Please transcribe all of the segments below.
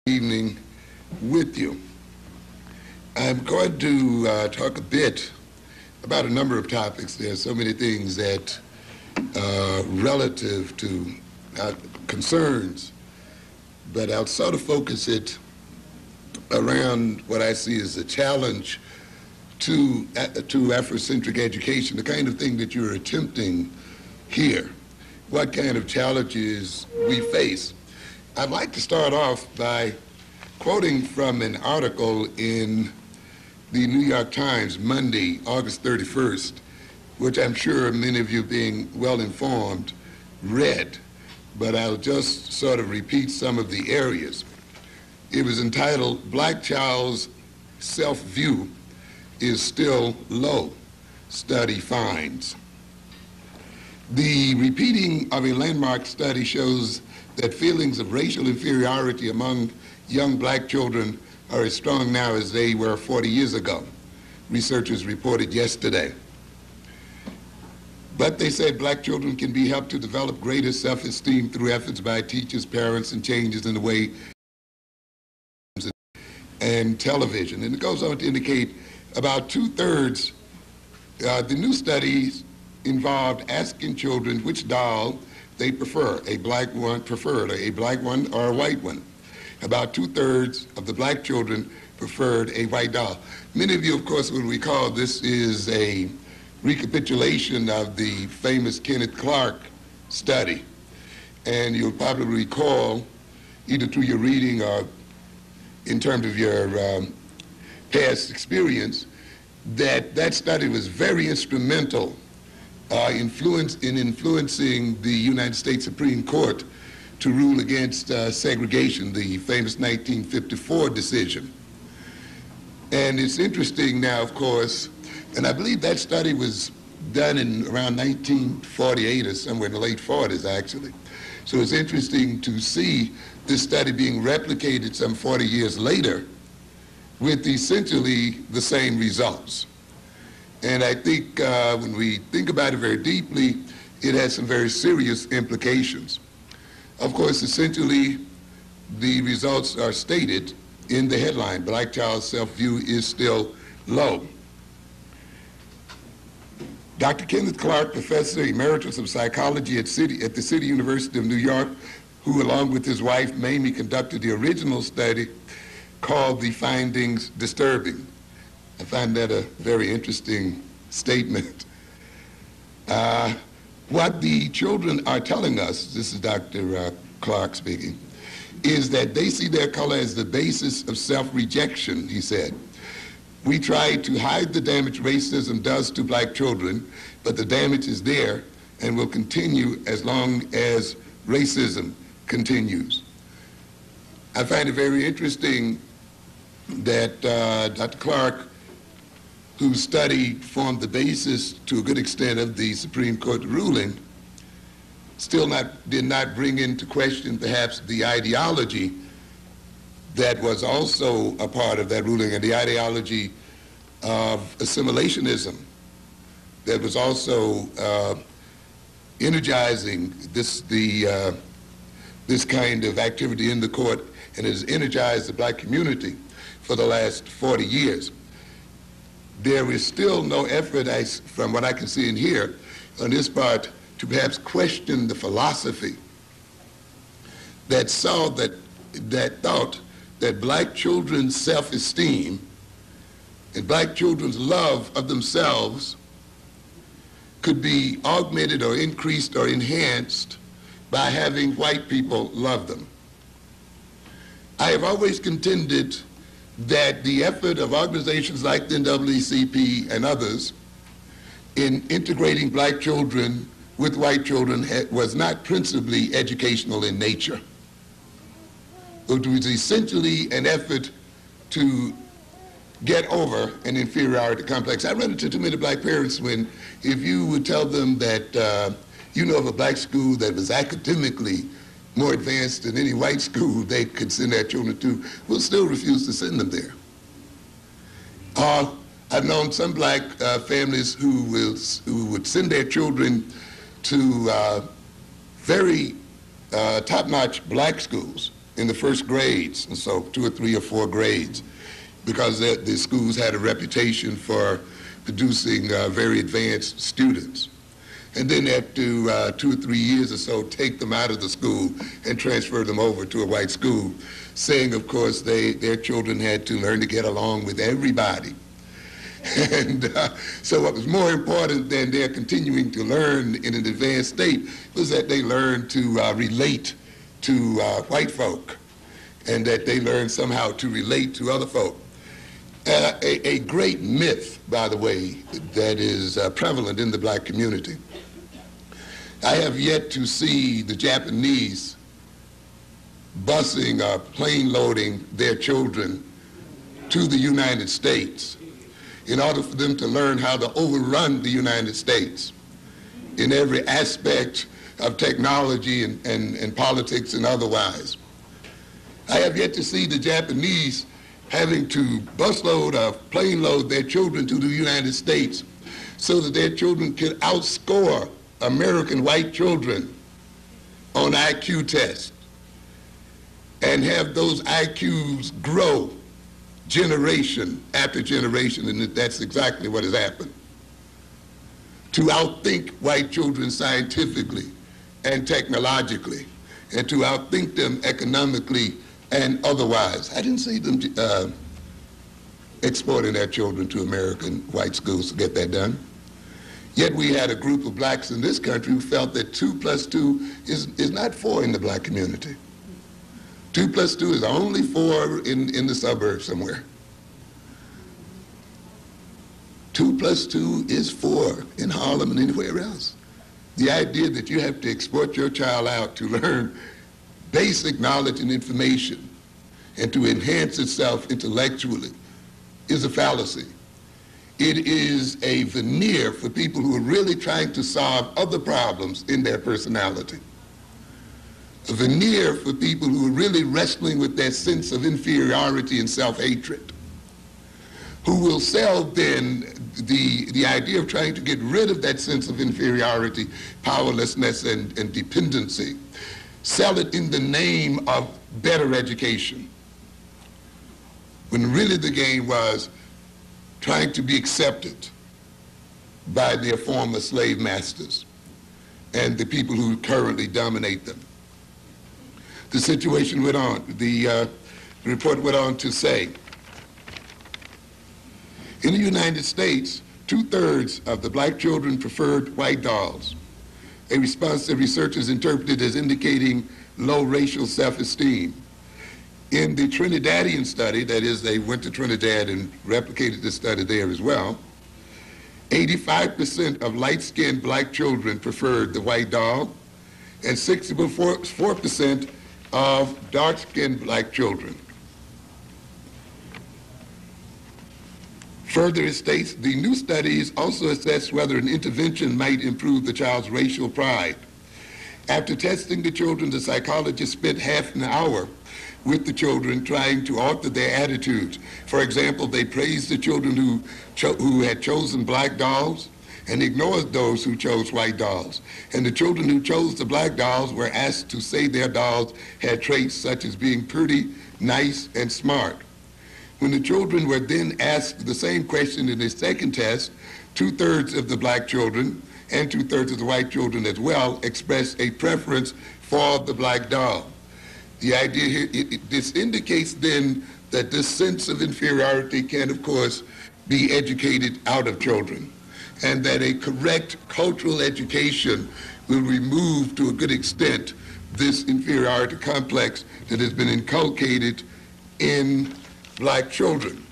Evening with you. I'm going to talk a bit about a number of topics. There are so many things that relative to concerns, but I'll sort of focus it around what I see as a challenge to Afrocentric education, the kind of thing that you're attempting here, what kind of challenges we face. I'd like to start off by quoting from an article in the New York Times, Monday, August 31st, which I'm sure many of you, being well informed, read, but I'll just sort of repeat some of the areas. It was entitled, "Black Child's Self-View is Still Low, Study Finds." The repeating of a landmark study shows that feelings of racial inferiority among young black children are as strong now as they were 40 years ago, researchers reported yesterday. But they said black children can be helped to develop greater self-esteem through efforts by teachers, parents, and changes in the way and television. And it goes on to indicate about 2/3, the new studies involved asking children which doll they prefer, a black one preferred, a black one or a white one. About 2/3 of the black children preferred a white doll. Many of you, of course, will recall this is a recapitulation of the famous Kenneth Clark study. And you'll probably recall, either through your reading or in terms of your past experience, that that study was very instrumental in influencing the United States Supreme Court to rule against segregation, the famous 1954 decision. And it's interesting now, of course, and I believe that study was done in around 1948 or somewhere in the late 40s, actually. So it's interesting to see this study being replicated some 40 years later with essentially the same results. And I think when we think about it very deeply, it has some very serious implications. Of course, essentially, the results are stated in the headline, "Black Child's Self-View is Still Low." Dr. Kenneth Clark, Professor Emeritus of Psychology at the City University of New York, who along with his wife, Mamie, conducted the original study, called the findings disturbing. I find that a very interesting statement. What the children are telling us, this is Dr. Clark speaking, is that they see their color as the basis of self-rejection, he said. "We try to hide the damage racism does to black children, but the damage is there and will continue as long as racism continues." I find it very interesting that Dr. Clark, whose study formed the basis to a good extent of the Supreme Court ruling, did not bring into question perhaps the ideology that was also a part of that ruling, and the ideology of assimilationism that was also energizing this kind of activity in the court, and has energized the black community for the last 40 years. There is still no effort, from what I can see and hear, on this part to perhaps question the philosophy that thought that black children's self-esteem and black children's love of themselves could be augmented or increased or enhanced by having white people love them. I have always contended that the effort of organizations like the NAACP and others in integrating black children with white children was not principally educational in nature. It was essentially an effort to get over an inferiority complex. I run into too many black parents when, if you would tell them that you know of a black school that was academically more advanced than any white school they could send their children to, will still refuse to send them there. I've known some black families who would send their children to very top-notch black schools, in the first grades, and so 2 or 3 or 4 grades, because the schools had a reputation for producing very advanced students. And then after 2 or 3 years or so, take them out of the school and transfer them over to a white school, saying, of course, their children had to learn to get along with everybody. And so what was more important than their continuing to learn in an advanced state was that they learned to relate to white folk, and that they learned somehow to relate to other folk. A great myth, by the way, that is prevalent in the black community. I have yet to see the Japanese busing or plane loading their children to the United States in order for them to learn how to overrun the United States in every aspect of technology and politics and otherwise. I have yet to see the Japanese having to busload or plane load their children to the United States so that their children can outscore American white children on IQ tests and have those IQs grow generation after generation, and that's exactly what has happened. To outthink white children scientifically and technologically, and to outthink them economically and otherwise. I didn't see them exporting their children to American white schools to get that done. Yet we had a group of blacks in this country who felt that 2 + 2 is not 4 in the black community. 2 + 2 is only 4 in the suburbs somewhere. 2 + 2 is 4 in Harlem and anywhere else. The idea that you have to export your child out to learn basic knowledge and information and to enhance itself intellectually is a fallacy. It is a veneer for people who are really trying to solve other problems in their personality. A veneer for people who are really wrestling with their sense of inferiority and self-hatred, who will sell then the idea of trying to get rid of that sense of inferiority, powerlessness, and dependency, sell it in the name of better education, when really the game was trying to be accepted by their former slave masters and the people who currently dominate them. The situation went on. The report went on to say, in the United States, 2/3 of the black children preferred white dolls, a response that researchers interpreted as indicating low racial self-esteem. In the Trinidadian study, that is, they went to Trinidad and replicated the study there as well, 85% of light-skinned black children preferred the white doll, and 64% of dark-skinned black children. Further, it states, the new studies also assess whether an intervention might improve the child's racial pride. After testing the children, the psychologist spent half an hour with the children trying to alter their attitudes. For example, they praised the children who had chosen black dolls and ignored those who chose white dolls. And the children who chose the black dolls were asked to say their dolls had traits such as being pretty, nice, and smart. When the children were then asked the same question in the second test, 2/3 of the black children and 2/3 of the white children as well expressed a preference for the black doll. The idea here, this indicates then that this sense of inferiority can, of course, be educated out of children, and that a correct cultural education will remove, to a good extent, this inferiority complex that has been inculcated in black children.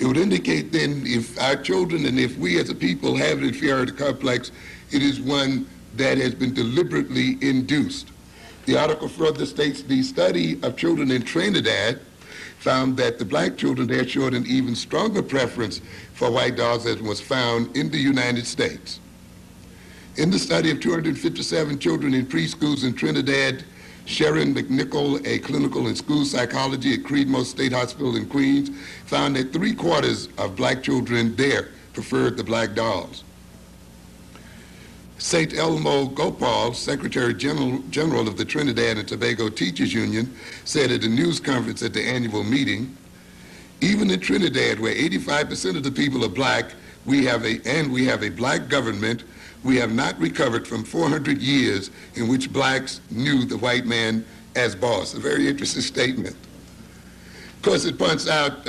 It would indicate then if our children and if we as a people have an inferiority complex, it is one that has been deliberately induced. The article further states the study of children in Trinidad found that the black children there showed an even stronger preference for white dolls than was found in the United States. In the study of 257 children in preschools in Trinidad, Sharon McNichol, a clinical and school psychologist at Creedmoor State Hospital in Queens, found that 3/4 of black children there preferred the black dolls. St. Elmo Gopal, Secretary General of the Trinidad and Tobago Teachers Union, said at a news conference at the annual meeting, even in Trinidad, where 85% of the people are black, we have a black government, we have not recovered from 400 years in which blacks knew the white man as boss. A very interesting statement. Of course, it points out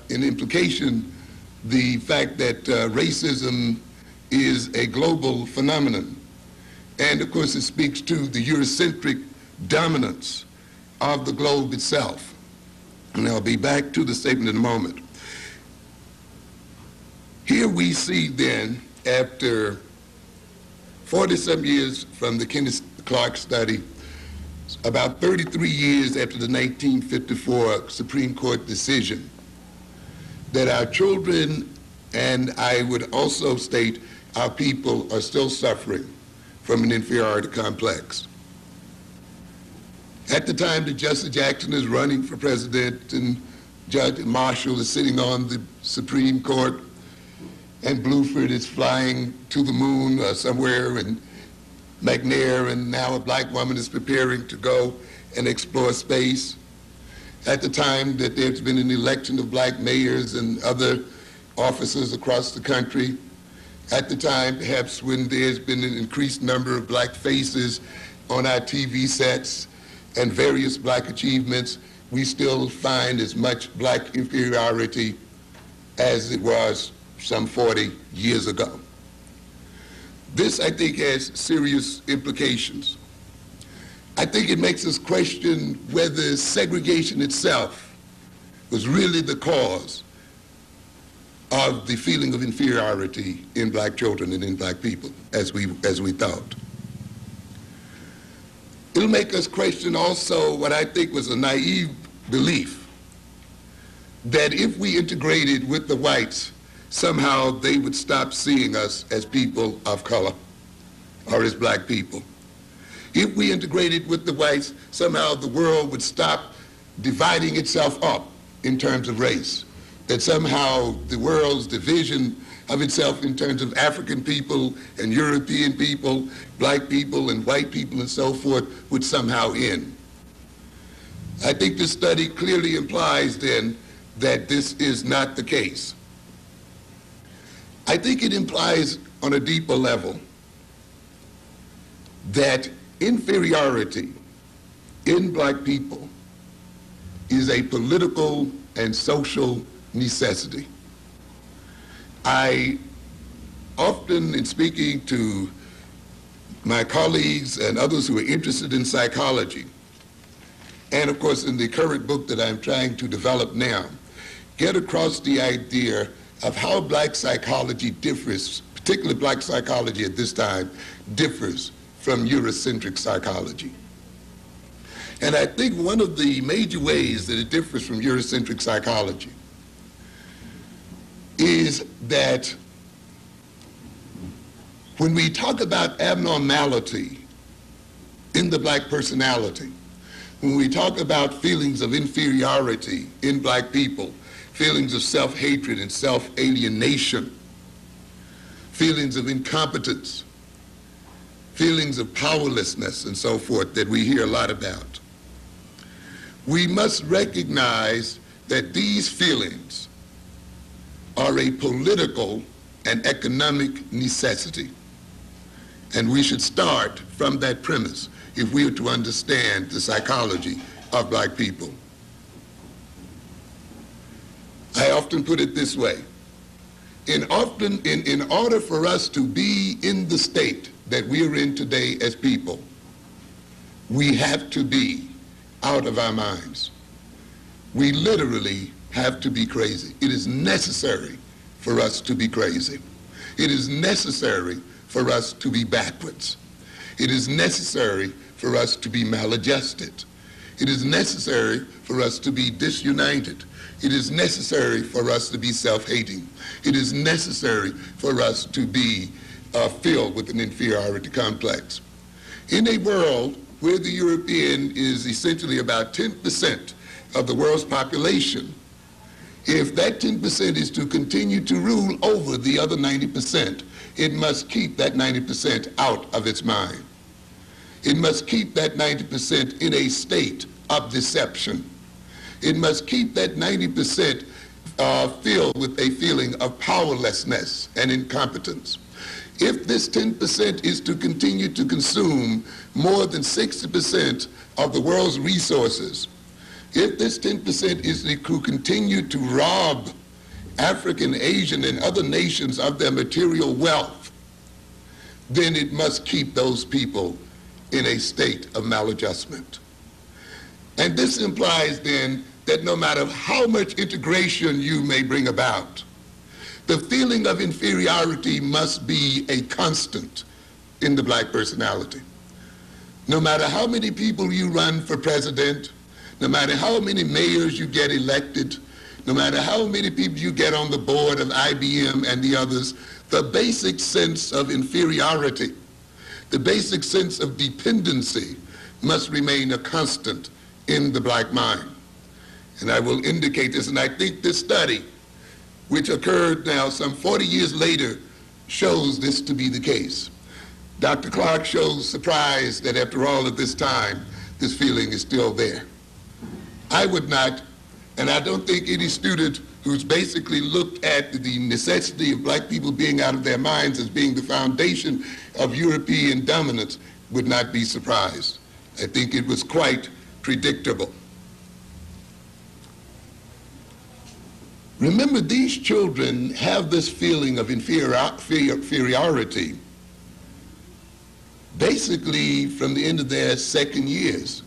in implication the fact that racism is a global phenomenon. And of course, it speaks to the Eurocentric dominance of the globe itself. And I'll be back to the statement in a moment. Here we see then, after 40-some years from the Kenneth Clark study, about 33 years after the 1954 Supreme Court decision, that our children, and I would also state our people, are still suffering from an inferiority complex. At the time that Justice Jackson is running for president and Judge Marshall is sitting on the Supreme Court and Bluford is flying to the moon somewhere in McNair, and now a black woman is preparing to go and explore space. At the time that there's been an election of black mayors and other officers across the country, at the time perhaps when there's been an increased number of black faces on our TV sets and various black achievements, we still find as much black inferiority as it was some 40 years ago. This, I think, has serious implications. I think it makes us question whether segregation itself was really the cause of the feeling of inferiority in black children and in black people, as we thought. It'll make us question also what I think was a naive belief that if we integrated with the whites, somehow they would stop seeing us as people of color or as black people. If we integrated with the whites, somehow the world would stop dividing itself up in terms of race, that somehow the world's division of itself in terms of African people and European people, black people and white people and so forth would somehow end. I think this study clearly implies then that this is not the case. I think it implies on a deeper level that inferiority in black people is a political and social necessity. I often, in speaking to my colleagues and others who are interested in psychology, and of course in the current book that I'm trying to develop now, get across the idea of how black psychology differs, particularly black psychology at this time, differs from Eurocentric psychology. And I think one of the major ways that it differs from Eurocentric psychology is that when we talk about abnormality in the black personality, when we talk about feelings of inferiority in black people, feelings of self-hatred and self-alienation, feelings of incompetence, feelings of powerlessness and so forth that we hear a lot about, we must recognize that these feelings are a political and economic necessity. And we should start from that premise if we are to understand the psychology of black people. I often put it this way. In order for us to be in the state that we are in today as people, we have to be out of our minds. We literally have to be crazy. It is necessary for us to be crazy. It is necessary for us to be backwards. It is necessary for us to be maladjusted. It is necessary for us to be disunited. It is necessary for us to be self-hating. It is necessary for us to be filled with an inferiority complex. In a world where the European is essentially about 10% of the world's population, If that 10% is to continue to rule over the other 90%, it must keep that 90% out of its mind. It must keep that 90% in a state of deception. It must keep that 90% filled with a feeling of powerlessness and incompetence. If this 10% is to continue to consume more than 60% of the world's resources, if this 10% is to continue to rob African, Asian, and other nations of their material wealth, then it must keep those people in a state of maladjustment. And this implies then that no matter how much integration you may bring about, the feeling of inferiority must be a constant in the black personality. No matter how many people you run for president, no matter how many mayors you get elected, no matter how many people you get on the board of IBM and the others, the basic sense of inferiority, the basic sense of dependency must remain a constant in the black mind. And I will indicate this, and I think this study, which occurred now some 40 years later, shows this to be the case. Dr. Clark shows surprise that after all of this time, this feeling is still there. I would not, and I don't think any student who's basically looked at the necessity of black people being out of their minds as being the foundation of European dominance would not be surprised. I think it was quite predictable. Remember, these children have this feeling of inferiority basically from the end of their second years.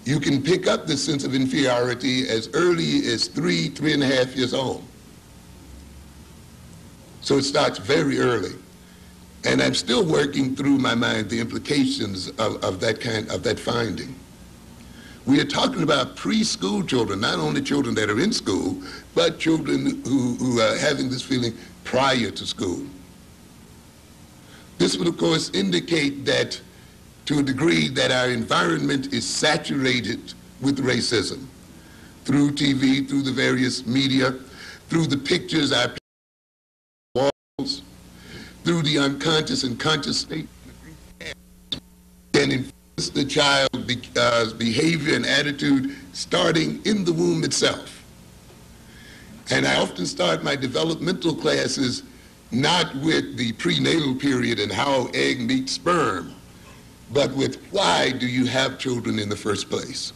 You can pick up this sense of inferiority as early as 3.5 years old. So it starts very early. And I'm still working through my mind the implications of that finding. We are talking about preschool children, not only children that are in school, but children who are having this feeling prior to school. This would, of course, indicate that to a degree that our environment is saturated with racism through TV, through the various media, through the pictures our walls, through the unconscious and conscious state, can influence the child's behavior and attitude starting in the womb itself. And I often start my developmental classes not with the prenatal period and how egg meets sperm, but with why do you have children in the first place?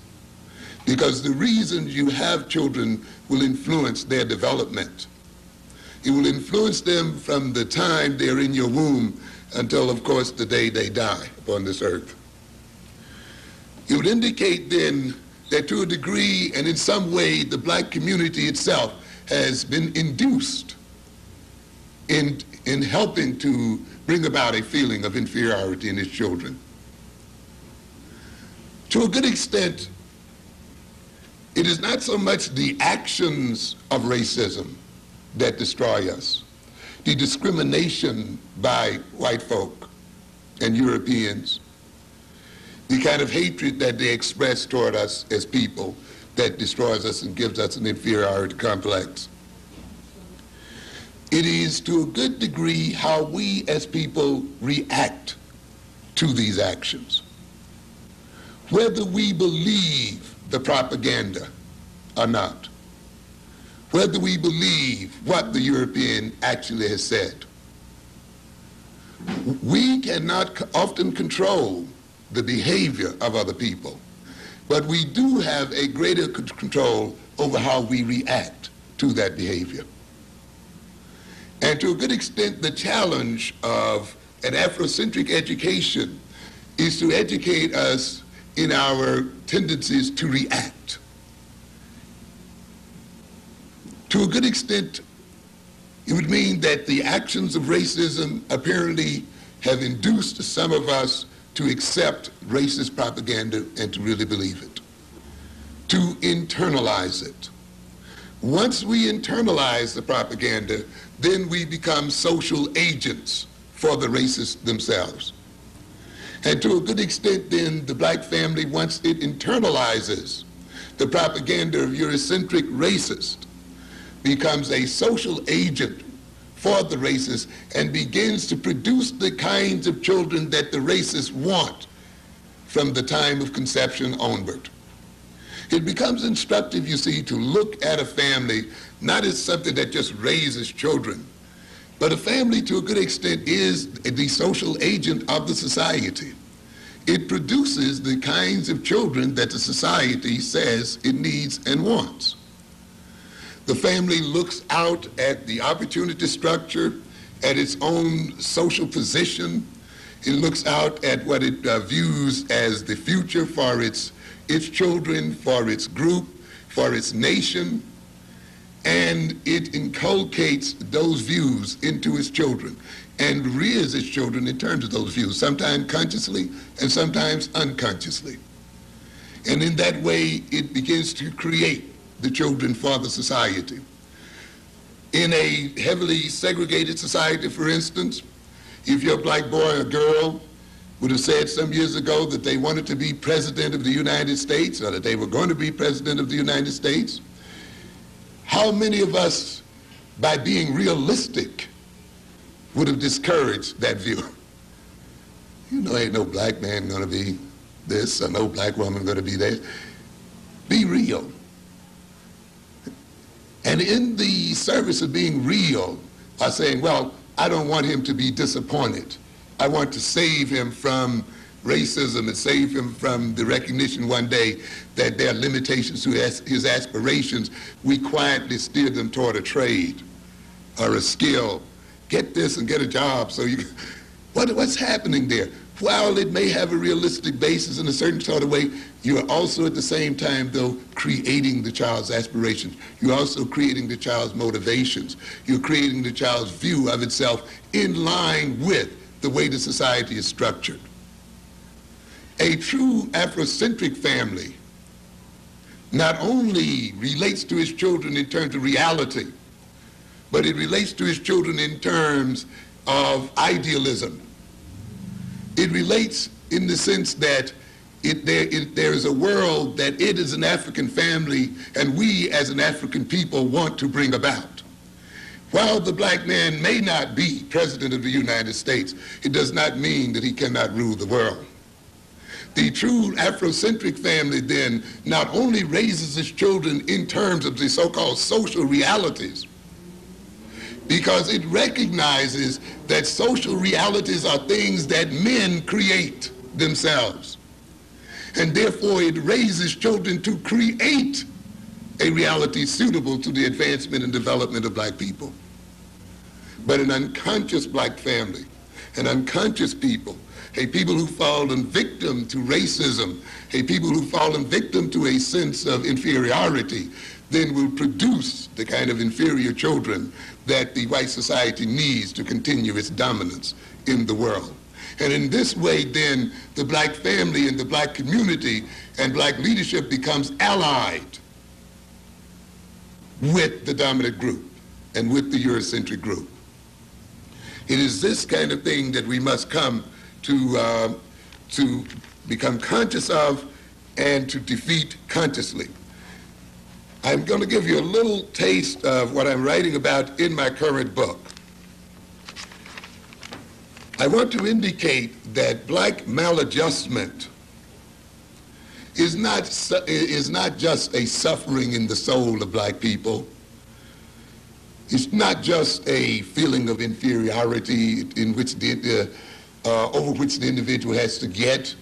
Because the reasons you have children will influence their development. It will influence them from the time they're in your womb until, of course, the day they die upon this earth. It would indicate then that to a degree and in some way the black community itself has been induced in helping to bring about a feeling of inferiority in its children. To a good extent, it is not so much the actions of racism that destroy us, the discrimination by white folk and Europeans, the kind of hatred that they express toward us as people that destroys us and gives us an inferiority complex. It is to a good degree how we as people react to these actions. Whether we believe the propaganda or not, whether we believe what the European actually has said. We cannot often control the behavior of other people, but we do have a greater control over how we react to that behavior. And to a good extent, the challenge of an Afrocentric education is to educate us in our tendencies to react. To a good extent, it would mean that the actions of racism apparently have induced some of us to accept racist propaganda and to really believe it, to internalize it. Once we internalize the propaganda, then we become social agents for the racists themselves. And to a good extent, then, the black family, once it internalizes the propaganda of Eurocentric racists, becomes a social agent for the races and begins to produce the kinds of children that the racists want from the time of conception onward. It becomes instructive, you see, to look at a family not as something that just raises children, but a family to a good extent is the social agent of the society. It produces the kinds of children that the society says it needs and wants. The family looks out at the opportunity structure, at its own social position. It looks out at what it views as the future for its children, for its group, for its nation, and it inculcates those views into its children and rears its children in terms of those views, sometimes consciously and sometimes unconsciously. And in that way, it begins to create the children for the society. In a heavily segregated society, for instance, if your black boy or girl would have said some years ago that they wanted to be president of the United States or that they were going to be president of the United States, how many of us, by being realistic, would have discouraged that view? You know, ain't no black man going to be this or no black woman going to be that. Be real. And in the service of being real, by saying, well, I don't want him to be disappointed. I want to save him from racism and save him from the recognition one day that there are limitations to his aspirations. We quietly steer them toward a trade or a skill. Get this and get a job. So what's happening there? While it may have a realistic basis in a certain sort of way, you are also at the same time, though, creating the child's aspirations. You're also creating the child's motivations. You're creating the child's view of itself in line with the way the society is structured. A true Afrocentric family not only relates to its children in terms of reality, but it relates to its children in terms of idealism. It relates in the sense that there is a world that it as an African family and we as an African people want to bring about. While the black man may not be president of the United States, it does not mean that he cannot rule the world. The true Afrocentric family then not only raises its children in terms of the so-called social realities, because it recognizes that social realities are things that men create themselves. And therefore it raises children to create a reality suitable to the advancement and development of black people. But an unconscious black family, an unconscious people, a people who fallen victim to racism, a people who fallen victim to a sense of inferiority, then will produce the kind of inferior children that the white society needs to continue its dominance in the world. And in this way, then, the black family and the black community and black leadership becomes allied with the dominant group and with the Eurocentric group. It is this kind of thing that we must come to become conscious of and to defeat consciously. I'm going to give you a little taste of what I'm writing about in my current book. I want to indicate that black maladjustment is not just a suffering in the soul of black people. It's not just a feeling of inferiority in which over which the individual has to get.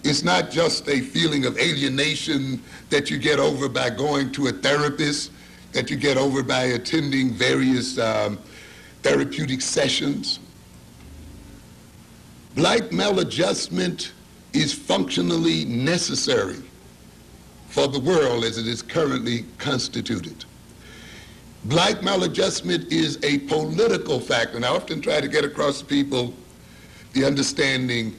It's not just a feeling of alienation that you get over by going to a therapist, that you get over by attending various therapeutic sessions. Black maladjustment is functionally necessary for the world as it is currently constituted. Black maladjustment is a political factor, and I often try to get across to people the understanding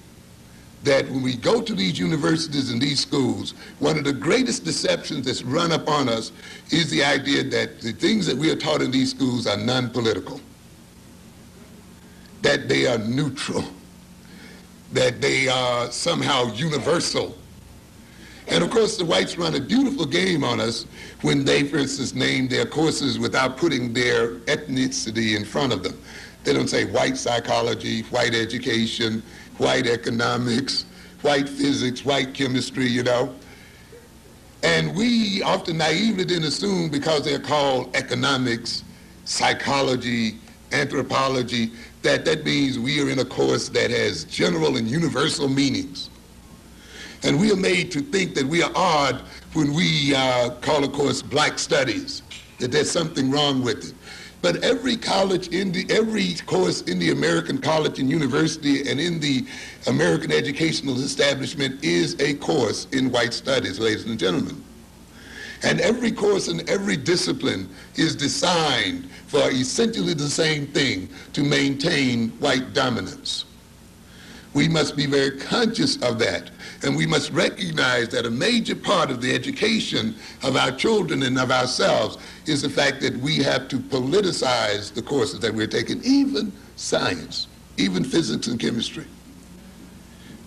that when we go to these universities and these schools, one of the greatest deceptions that's run upon us is the idea that the things that we are taught in these schools are non-political, that they are neutral, that they are somehow universal. And of course, the whites run a beautiful game on us when they, for instance, name their courses without putting their ethnicity in front of them. They don't say white psychology, white education, white economics, white physics, white chemistry, you know. And we often naively then assume because they're called economics, psychology, anthropology, that means we are in a course that has general and universal meanings. And we are made to think that we are odd when we call a course black studies, that there's something wrong with it. But every course in the American college and university and in the American educational establishment is a course in white studies, ladies and gentlemen. And every course in every discipline is designed for essentially the same thing, to maintain white dominance. We must be very conscious of that, and we must recognize that a major part of the education of our children and of ourselves is the fact that we have to politicize the courses that we're taking, even science, even physics and chemistry.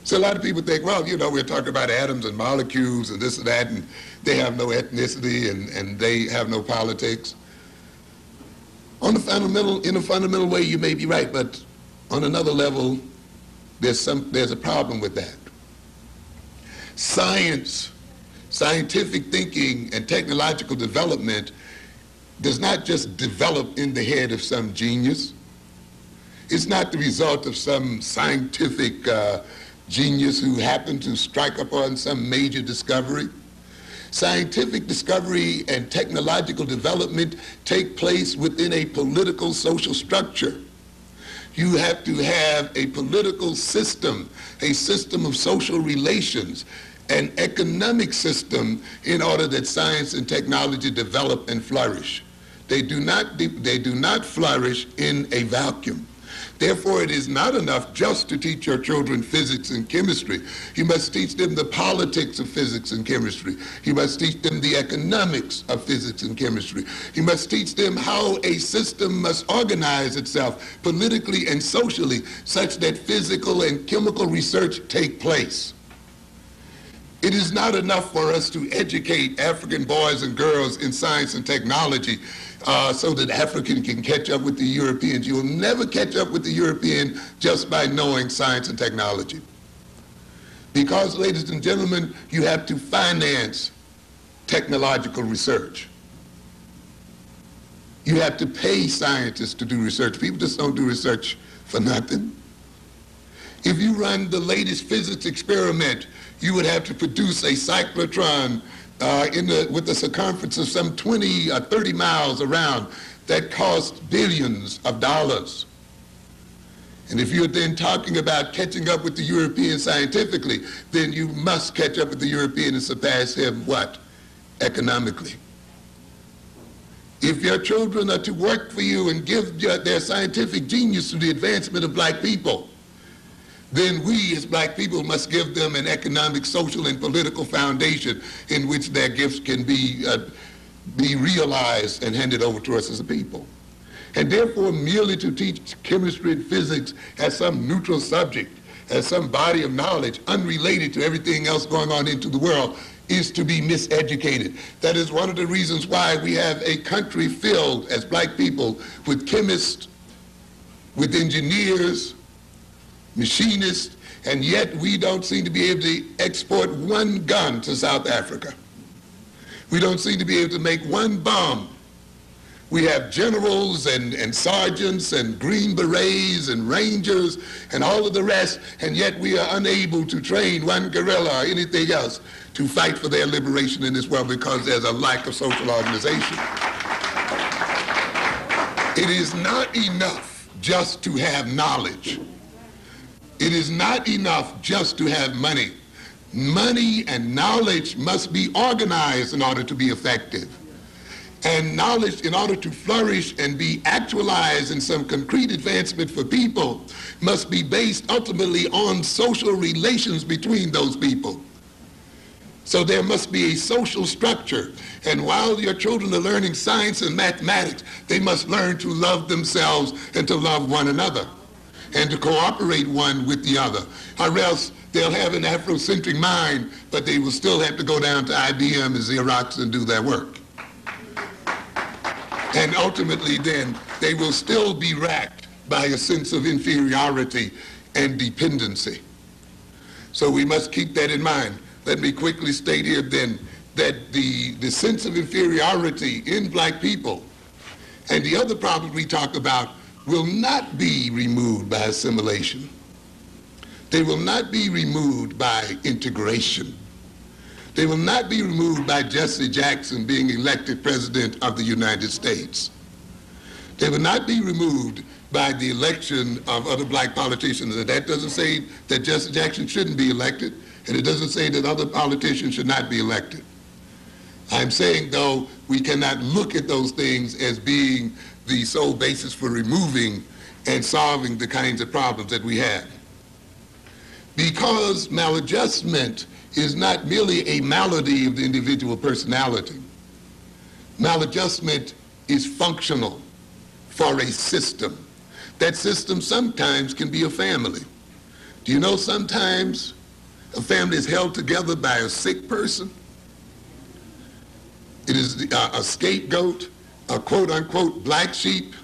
So a lot of people think, well, you know, we're talking about atoms and molecules and this and that, and they have no ethnicity and they have no politics. In a fundamental way, you may be right, but on another level, there's a problem with that. Science, scientific thinking, and technological development does not just develop in the head of some genius. It's not the result of some scientific genius who happened to strike upon some major discovery. Scientific discovery and technological development take place within a political social structure. You have to have a political system, a system of social relations, an economic system in order that science and technology develop and flourish. They do not flourish in a vacuum. Therefore, it is not enough just to teach your children physics and chemistry. You must teach them the politics of physics and chemistry. You must teach them the economics of physics and chemistry. You must teach them how a system must organize itself politically and socially such that physical and chemical research take place. It is not enough for us to educate African boys and girls in science and technology so that African can catch up with the Europeans. You will never catch up with the European just by knowing science and technology. Because, ladies and gentlemen, you have to finance technological research. You have to pay scientists to do research. People just don't do research for nothing. If you run the latest physics experiment, you would have to produce a cyclotron with a circumference of some 20 or 30 miles around that costs billions of dollars. And if you're then talking about catching up with the European scientifically, then you must catch up with the European and surpass him, what? Economically. If your children are to work for you and give their scientific genius to the advancement of black people, then we as black people must give them an economic, social, and political foundation in which their gifts can be realized and handed over to us as a people. And therefore, merely to teach chemistry and physics as some neutral subject, as some body of knowledge unrelated to everything else going on into the world, is to be miseducated. That is one of the reasons why we have a country filled, as black people, with chemists, with engineers, machinists, and yet we don't seem to be able to export one gun to South Africa. We don't seem to be able to make one bomb. We have generals and sergeants and Green Berets and Rangers and all of the rest, and yet we are unable to train one guerrilla or anything else to fight for their liberation in this world because there's a lack of social organization. It is not enough just to have knowledge. It is not enough just to have money. Money and knowledge must be organized in order to be effective. And knowledge, in order to flourish and be actualized in some concrete advancement for people, must be based ultimately on social relations between those people. So there must be a social structure. And while your children are learning science and mathematics, they must learn to love themselves and to love one another. and to cooperate one with the other, or else they'll have an Afrocentric mind, but they will still have to go down to IBM and Xerox and do their work. And ultimately then, they will still be racked by a sense of inferiority and dependency. So we must keep that in mind. Let me quickly state here then that the sense of inferiority in black people and the other problems we talk about will not be removed by assimilation. They will not be removed by integration. They will not be removed by Jesse Jackson being elected president of the United States. They will not be removed by the election of other black politicians. And that doesn't say that Jesse Jackson shouldn't be elected, and it doesn't say that other politicians should not be elected. I'm saying, though, we cannot look at those things as being the sole basis for removing and solving the kinds of problems that we have. Because maladjustment is not merely a malady of the individual personality. Maladjustment is functional for a system. That system sometimes can be a family. Do you know sometimes a family is held together by a sick person? It is a scapegoat, a quote-unquote black sheep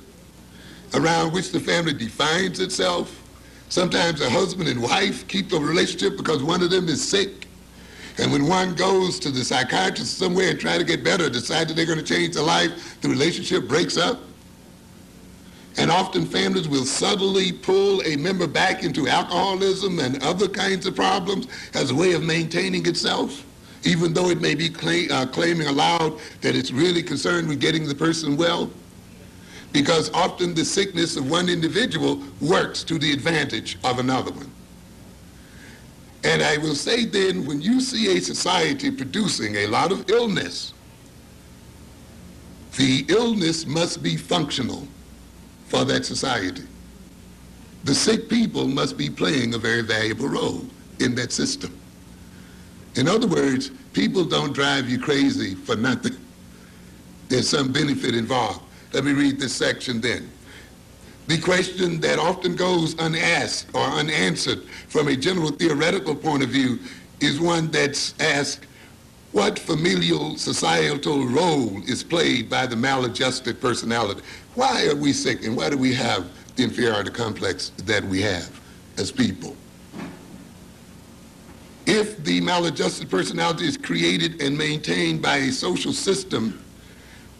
around which the family defines itself. Sometimes a husband and wife keep a relationship because one of them is sick. And when one goes to the psychiatrist somewhere and try to get better, decide that they're going to change their life, the relationship breaks up. And often families will subtly pull a member back into alcoholism and other kinds of problems as a way of maintaining itself, even though it may be claiming aloud that it's really concerned with getting the person well, because often the sickness of one individual works to the advantage of another one. And I will say then, when you see a society producing a lot of illness, the illness must be functional for that society. The sick people must be playing a very valuable role in that system. In other words, people don't drive you crazy for nothing. There's some benefit involved. Let me read this section then. The question that often goes unasked or unanswered from a general theoretical point of view is one that's asked, what familial societal role is played by the maladjusted personality? Why are we sick, and why do we have the inferiority complex that we have as people? If the maladjusted personality is created and maintained by a social system,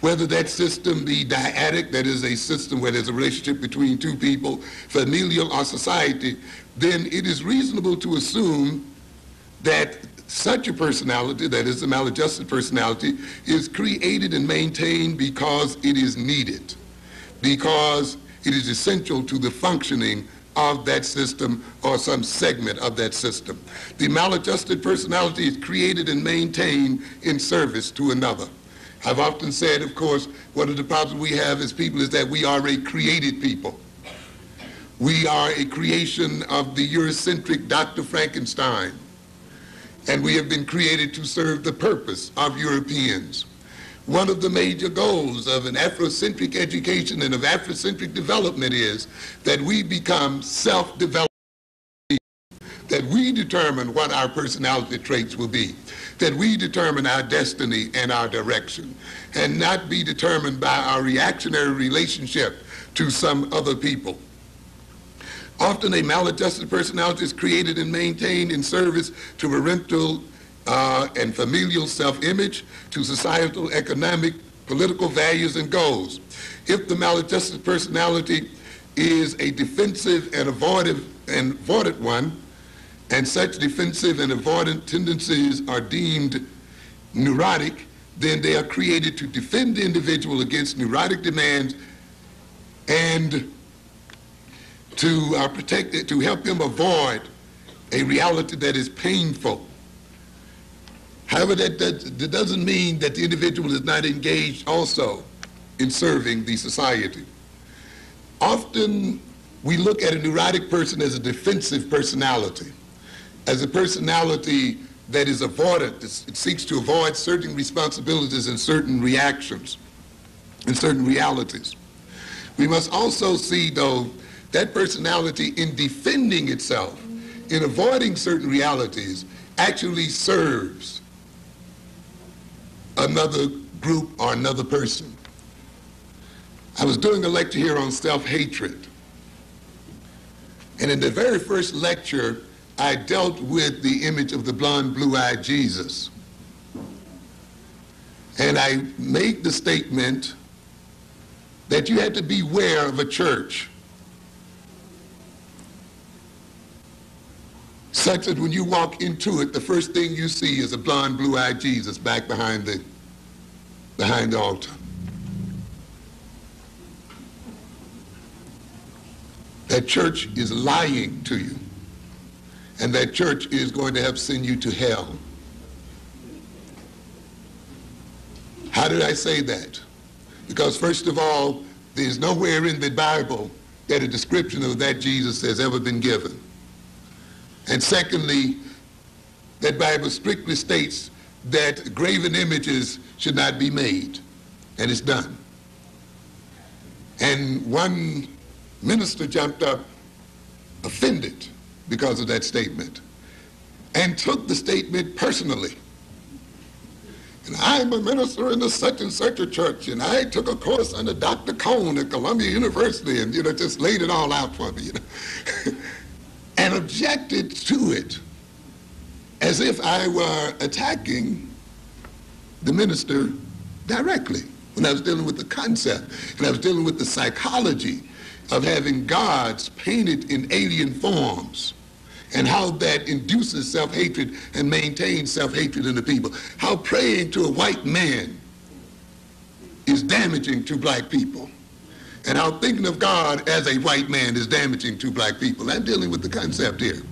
whether that system be dyadic, that is a system where there's a relationship between two people, familial or society, then it is reasonable to assume that such a personality, that is the maladjusted personality, is created and maintained because it is needed, because it is essential to the functioning of that system or some segment of that system. The maladjusted personality is created and maintained in service to another. I've often said, of course, one of the problems we have as people is that we are a created people. We are a creation of the Eurocentric Dr. Frankenstein, and we have been created to serve the purpose of Europeans. One of the major goals of an Afrocentric education and of Afrocentric development is that we become self-developed, that we determine what our personality traits will be, that we determine our destiny and our direction, and not be determined by our reactionary relationship to some other people. Often a maladjusted personality is created and maintained in service to parental and familial self-image, to societal, economic, political values and goals. If the maladjusted personality is a defensive and avoidant one, and such defensive and avoidant tendencies are deemed neurotic, then they are created to defend the individual against neurotic demands and to protect it, to help him avoid a reality that is painful. However, that doesn't mean that the individual is not engaged also in serving the society. Often we look at a neurotic person as a defensive personality, as a personality that is avoidant. It seeks to avoid certain responsibilities and certain reactions and certain realities. We must also see, though, that personality, in defending itself, in avoiding certain realities, actually serves another group or another person. I was doing a lecture here on self-hatred. And in the very first lecture, I dealt with the image of the blonde, blue-eyed Jesus. And I made the statement that you had to beware of a church such that when you walk into it, the first thing you see is a blonde, blue-eyed Jesus back behind the altar. That church is lying to you, and that church is going to have send you to hell. How did I say that? Because first of all, there's nowhere in the Bible that a description of that Jesus has ever been given. And secondly, that Bible strictly states that graven images should not be made, and it's done. And one minister jumped up offended because of that statement and took the statement personally. And I'm a minister in the such and such a church, and I took a course under Dr. Cone at Columbia University, and just laid it all out for me, and objected to it as if I were attacking the minister directly, when I was dealing with the concept, and I was dealing with the psychology of having gods painted in alien forms, and how that induces self-hatred and maintains self-hatred in the people. How praying to a white man is damaging to black people, and how thinking of God as a white man is damaging to black people. I'm dealing with the concept here.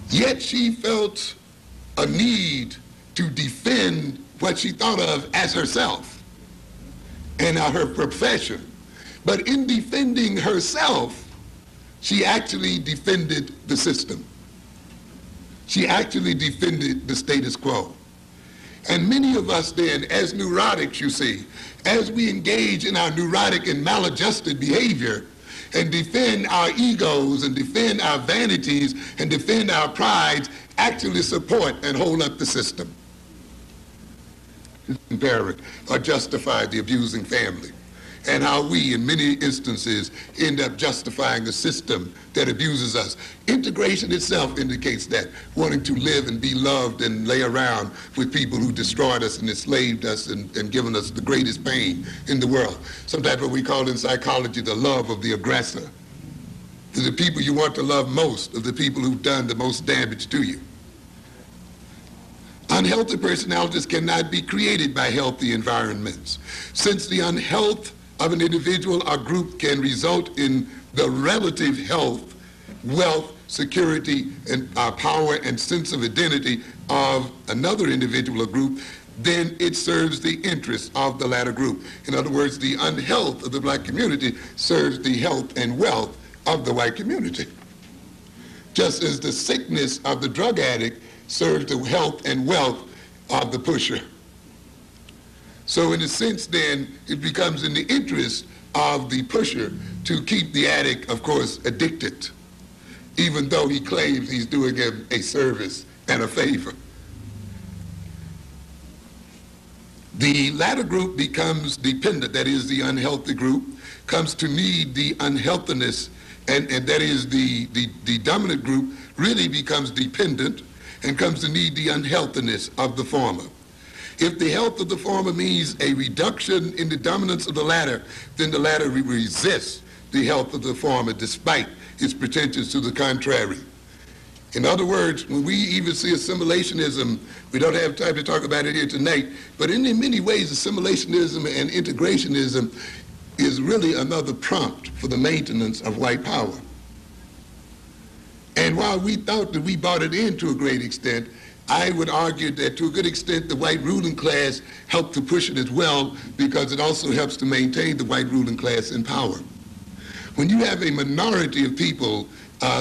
Yet she felt a need to defend what she thought of as herself and her profession. But in defending herself, she actually defended the system. She actually defended the status quo. And many of us then, as neurotics, you see, as we engage in our neurotic and maladjusted behavior and defend our egos and defend our vanities and defend our prides, actually support and hold up the system. Parent or justify the abusing family. And how we, in many instances, end up justifying the system that abuses us. Integration itself indicates that, wanting to live and be loved and lay around with people who destroyed us and enslaved us and given us the greatest pain in the world. Sometimes what we call in psychology the love of the aggressor. The people you want to love most are the people who've done the most damage to you. Unhealthy personalities cannot be created by healthy environments. Since the unhealth of an individual or group can result in the relative health, wealth, security, and power and sense of identity of another individual or group, then it serves the interests of the latter group. In other words, the unhealth of the black community serves the health and wealth of the white community. Just as the sickness of the drug addict serves the health and wealth of the pusher. So in a sense, then, it becomes in the interest of the pusher to keep the addict, of course, addicted, even though he claims he's doing him a service and a favor. The latter group becomes dependent, that is, the unhealthy group, comes to need the unhealthiness, and that is the dominant group really becomes dependent and comes to need the unhealthiness of the former. If the health of the former means a reduction in the dominance of the latter, then the latter resists the health of the former despite its pretensions to the contrary. In other words, when we even see assimilationism, we don't have time to talk about it here tonight, but in many ways assimilationism and integrationism is really another prompt for the maintenance of white power. And while we thought that we bought it in to a great extent, I would argue that to a good extent the white ruling class helped to push it as well, because it also helps to maintain the white ruling class in power. When you have a minority of people,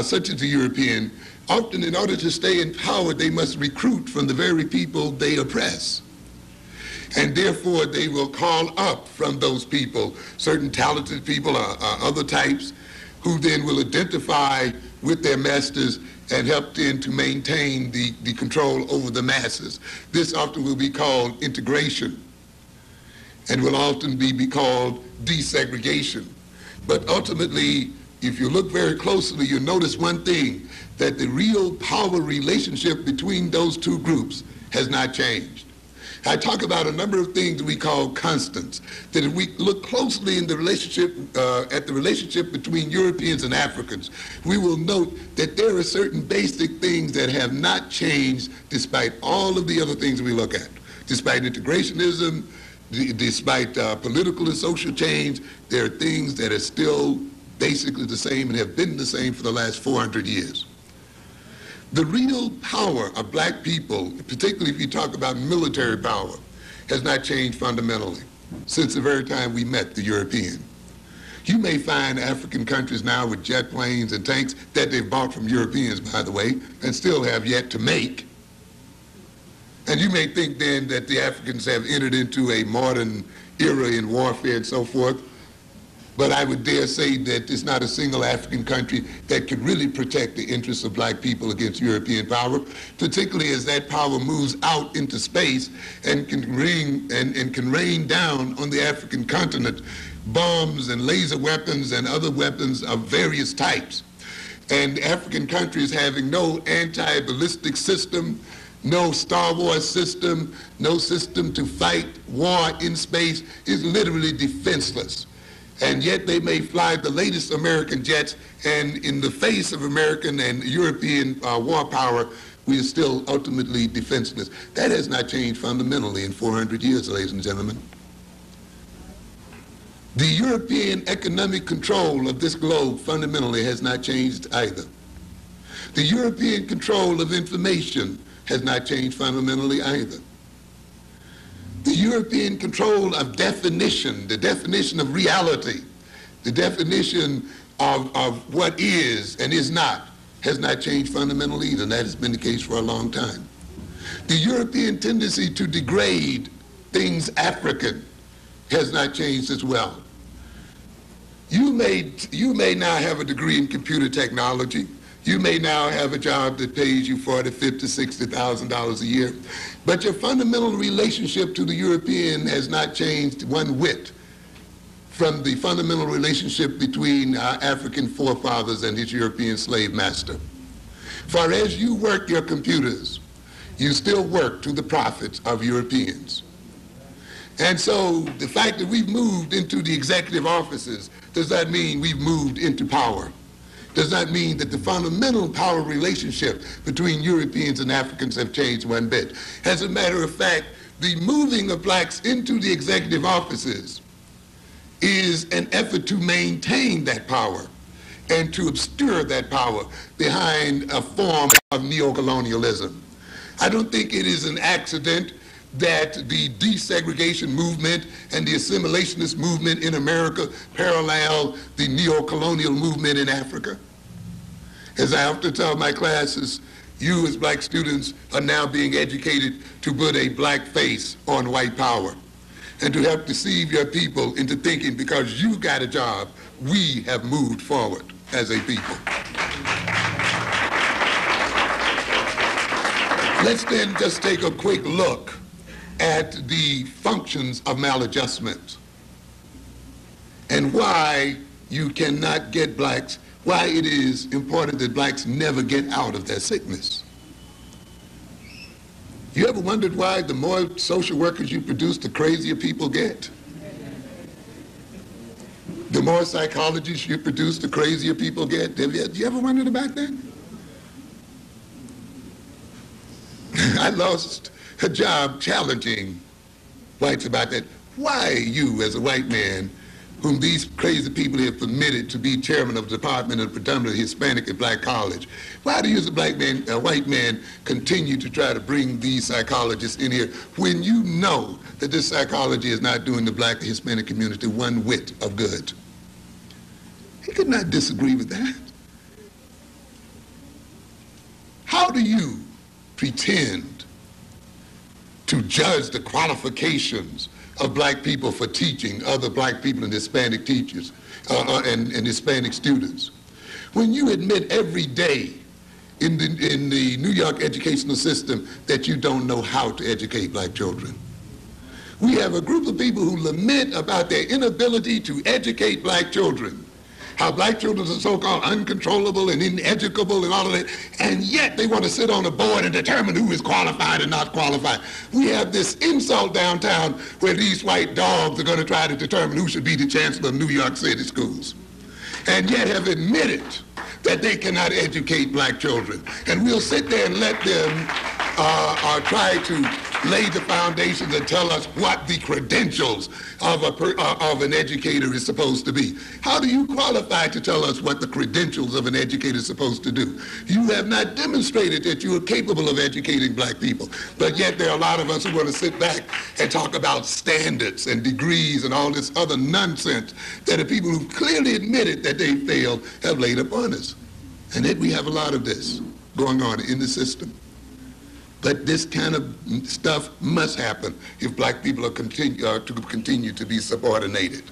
such as the European, often in order to stay in power they must recruit from the very people they oppress. And therefore, they will call up from those people certain talented people or other types who then will identify with their masters and help then to maintain the control over the masses. This often will be called integration and will often be called desegregation. But ultimately, if you look very closely, you'll notice one thing, that the real power relationship between those two groups has not changed. I talk about a number of things we call constants, that if we look closely in the relationship, at the relationship between Europeans and Africans, we will note that there are certain basic things that have not changed despite all of the other things we look at. Despite integrationism, despite political and social change, there are things that are still basically the same and have been the same for the last 400 years. The real power of black people, particularly if you talk about military power, has not changed fundamentally since the very time we met the European. You may find African countries now with jet planes and tanks that they've bought from Europeans, by the way, and still have yet to make. And you may think then that the Africans have entered into a modern era in warfare and so forth. But I would dare say that there's not a single African country that could really protect the interests of black people against European power, particularly as that power moves out into space and can rain down on the African continent bombs and laser weapons and other weapons of various types. And African countries having no anti-ballistic system, no Star Wars system, no system to fight war in space, is literally defenseless. And yet they may fly the latest American jets, and in the face of American and European war power, we are still ultimately defenseless. That has not changed fundamentally in 400 years, ladies and gentlemen. The European economic control of this globe fundamentally has not changed either. The European control of information has not changed fundamentally either. The European control of definition, the definition of reality, the definition of what is and is not, has not changed fundamentally either, and that has been the case for a long time. The European tendency to degrade things African has not changed as well. You may now have a degree in computer technology. You may now have a job that pays you $40,000, $50,000, $60,000 a year, but your fundamental relationship to the European has not changed one whit from the fundamental relationship between our African forefathers and his European slave master. For as you work your computers, you still work to the profits of Europeans. And so the fact that we've moved into the executive offices does not mean we've moved into power. Does not mean that the fundamental power relationship between Europeans and Africans have changed one bit. As a matter of fact, the moving of blacks into the executive offices is an effort to maintain that power and to obscure that power behind a form of neocolonialism. I don't think it is an accident that the desegregation movement and the assimilationist movement in America parallel the neo-colonial movement in Africa. As I often tell my classes, you as black students are now being educated to put a black face on white power and to help deceive your people into thinking because you got a job, we have moved forward as a people. Let's then just take a quick look at the functions of maladjustment and why you cannot get blacks, why it is important that blacks never get out of their sickness. You ever wondered why the more social workers you produce, the crazier people get? The more psychologists you produce, the crazier people get? Have you ever wondered about that? I lost a job challenging whites about that. Why you, as a white man, whom these crazy people have permitted to be chairman of the department of predominantly Hispanic and black college, why do you as a white man continue to try to bring these psychologists in here when you know that this psychology is not doing the black and Hispanic community one whit of good? He could not disagree with that. How do you pretend to judge the qualifications of black people for teaching other black people and Hispanic teachers and Hispanic students. When you admit every day in the New York educational system that you don't know how to educate black children. We have a group of people who lament about their inability to educate black children, how black children are so-called uncontrollable and ineducable and all of that, and yet they want to sit on a board and determine who is qualified and not qualified. We have this insult downtown where these white dogs are going to try to determine who should be the chancellor of New York City schools, and yet have admitted that they cannot educate black children. And we'll sit there and let them try to lay the foundations and tell us what the credentials of an educator is supposed to be. How do you qualify to tell us what the credentials of an educator is supposed to do? You have not demonstrated that you are capable of educating black people, but yet there are a lot of us who want to sit back and talk about standards and degrees and all this other nonsense that the people who clearly admitted that they failed have laid upon us. And yet we have a lot of this going on in the system. But this kind of stuff must happen if black people are to continue to be subordinated.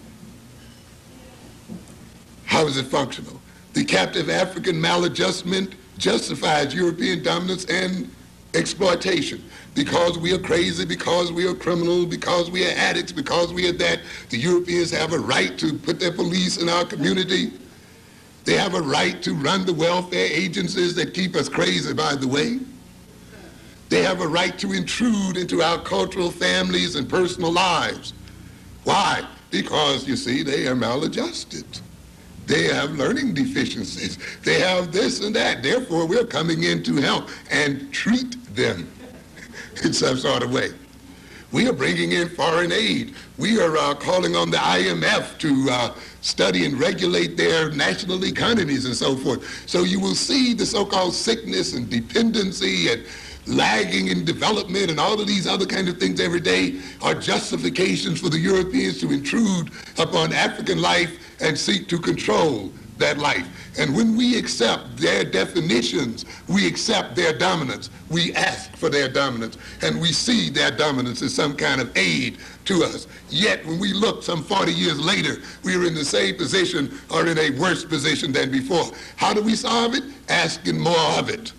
How is it functional? The captive African maladjustment justifies European dominance and exploitation. Because we are crazy, because we are criminal, because we are addicts, because we are that, the Europeans have a right to put their police in our community. They have a right to run the welfare agencies that keep us crazy, by the way. They have a right to intrude into our cultural families and personal lives. Why? Because, you see, they are maladjusted. They have learning deficiencies. They have this and that. Therefore, we're coming in to help and treat them in some sort of way. We are bringing in foreign aid. We are calling on the IMF to study and regulate their national economies and so forth. So you will see the so-called sickness and dependency and lagging in development and all of these other kind of things every day are justifications for the Europeans to intrude upon African life and seek to control that life. And when we accept their definitions, we accept their dominance. We ask for their dominance, and we see their dominance as some kind of aid to us. Yet when we look some 40 years later, we are in the same position or in a worse position than before. How do we solve it? Asking more of it.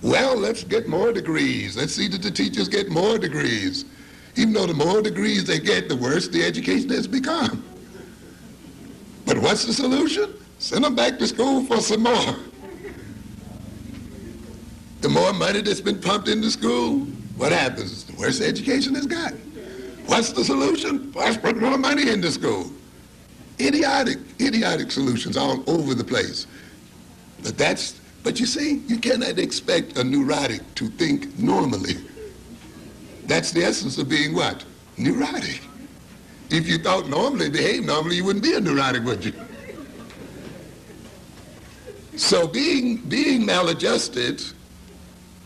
Well, let's get more degrees. Let's see that the teachers get more degrees. Even though the more degrees they get, the worse the education has become. But what's the solution? Send them back to school for some more. The more money that's been pumped into school, what happens? The worse the education has got. What's the solution? Let's put more money into school. Idiotic solutions all over the place. But you see, you cannot expect a neurotic to think normally. That's the essence of being what? Neurotic. If you thought normally, behaved normally, you wouldn't be a neurotic, would you? So being maladjusted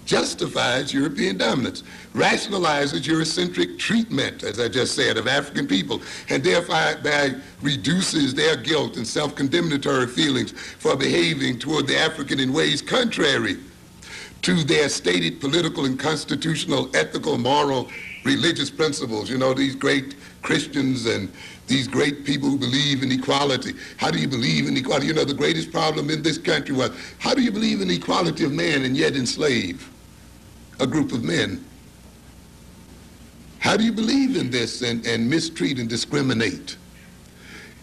justifies European dominance, rationalizes Eurocentric treatment, as I just said, of African people, and thereby reduces their guilt and self-condemnatory feelings for behaving toward the African in ways contrary to their stated political and constitutional, ethical, moral, religious principles. You know, these great Christians and these great people who believe in equality. How do you believe in equality? You know, the greatest problem in this country was, how do you believe in equality of man and yet enslave a group of men? How do you believe in this and mistreat and discriminate?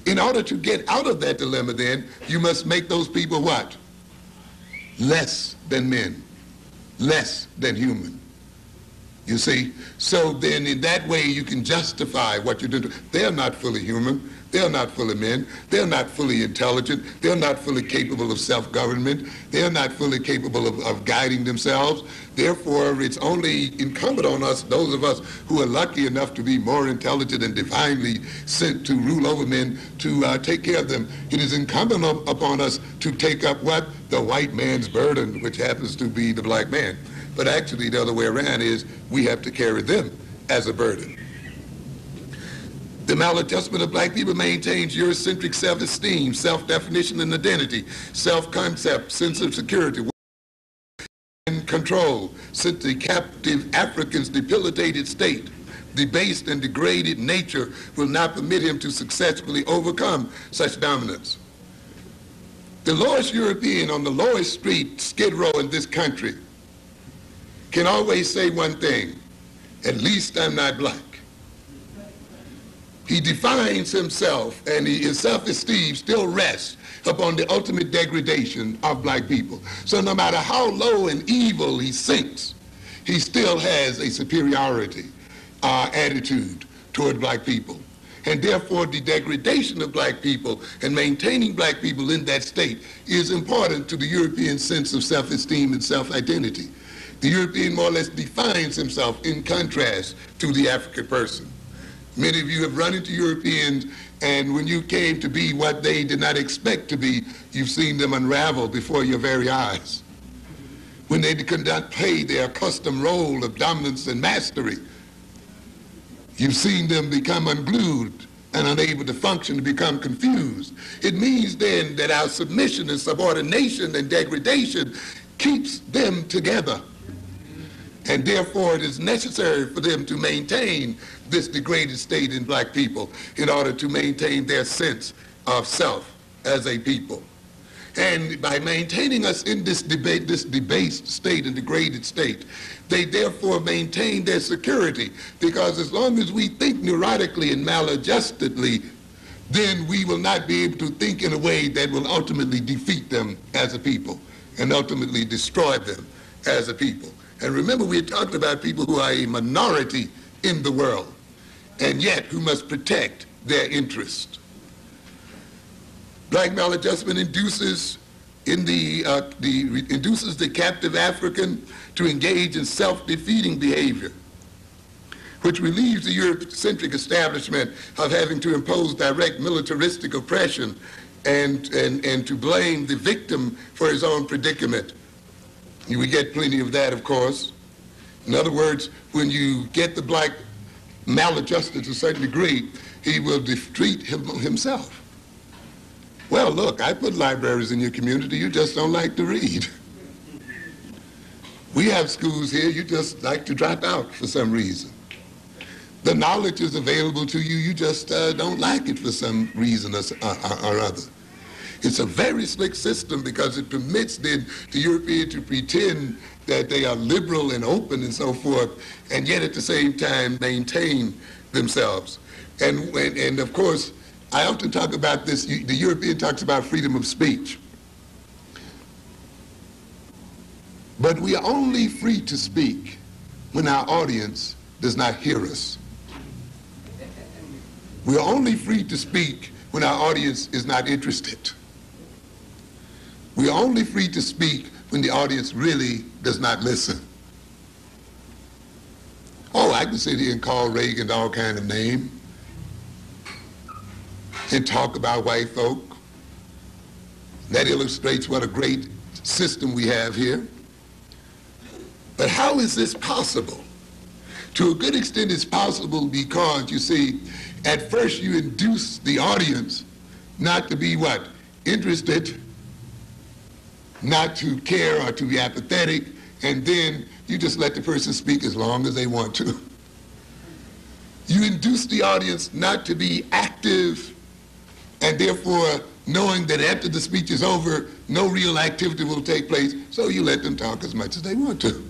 In order to get out of that dilemma, then, you must make those people what? Less than men, less than human. You see? So then in that way you can justify what you're doing. They're not fully human. They're not fully men. They're not fully intelligent. They're not fully capable of self-government. They're not fully capable of guiding themselves. Therefore, it's only incumbent on us, those of us who are lucky enough to be more intelligent and divinely sent to rule over men, to take care of them. It is incumbent upon us to take up what? The white man's burden, which happens to be the black man. But actually the other way around is we have to carry them as a burden. The maladjustment of black people maintains Eurocentric self-esteem, self-definition and identity, self-concept, sense of security. and control, since the captive African's debilitated state, debased and degraded nature will not permit him to successfully overcome such dominance. The lowest European on the lowest street, Skid Row in this country, can always say one thing: at least I'm not black. He defines himself, and his self-esteem still rests upon the ultimate degradation of black people. So no matter how low and evil he sinks, he still has a superiority attitude toward black people. And therefore the degradation of black people and maintaining black people in that state is important to the European sense of self-esteem and self-identity. The European more or less defines himself in contrast to the African person. Many of you have run into Europeans, and when you came to be what they did not expect to be, you've seen them unravel before your very eyes. When they could not play their accustomed role of dominance and mastery, you've seen them become unglued and unable to function, to become confused. It means then that our submission and subordination and degradation keeps them together. And therefore it is necessary for them to maintain this degraded state in black people in order to maintain their sense of self as a people. And by maintaining us in this debased state and degraded state, they therefore maintain their security, because as long as we think neurotically and maladjustedly, then we will not be able to think in a way that will ultimately defeat them as a people and ultimately destroy them as a people. And remember, we're talking about people who are a minority in the world, and yet who must protect their interest. Black maladjustment induces the captive African to engage in self-defeating behavior, which relieves the Eurocentric establishment of having to impose direct militaristic oppression and to blame the victim for his own predicament. We get plenty of that, of course. In other words, when you get the black maladjusted to a certain degree, he will defeat himself. Well, look, I put libraries in your community, you just don't like to read. We have schools here, you just like to drop out for some reason. The knowledge is available to you, you just don't like it for some reason or other. It's a very slick system because it permits then the European to pretend that they are liberal and open and so forth, and yet at the same time maintain themselves. And of course, I often talk about this, the European talks about freedom of speech. But we are only free to speak when our audience does not hear us. We are only free to speak when our audience is not interested. We are only free to speak when the audience really does not listen. Oh, I can sit here and call Reagan all kind of names and talk about white folk. That illustrates what a great system we have here. But how is this possible? To a good extent it's possible because, you see, at first you induce the audience not to be what? Interested, not to care or to be apathetic, and then you just let the person speak as long as they want to. You induce the audience not to be active, and therefore knowing that after the speech is over, no real activity will take place, so you let them talk as much as they want to.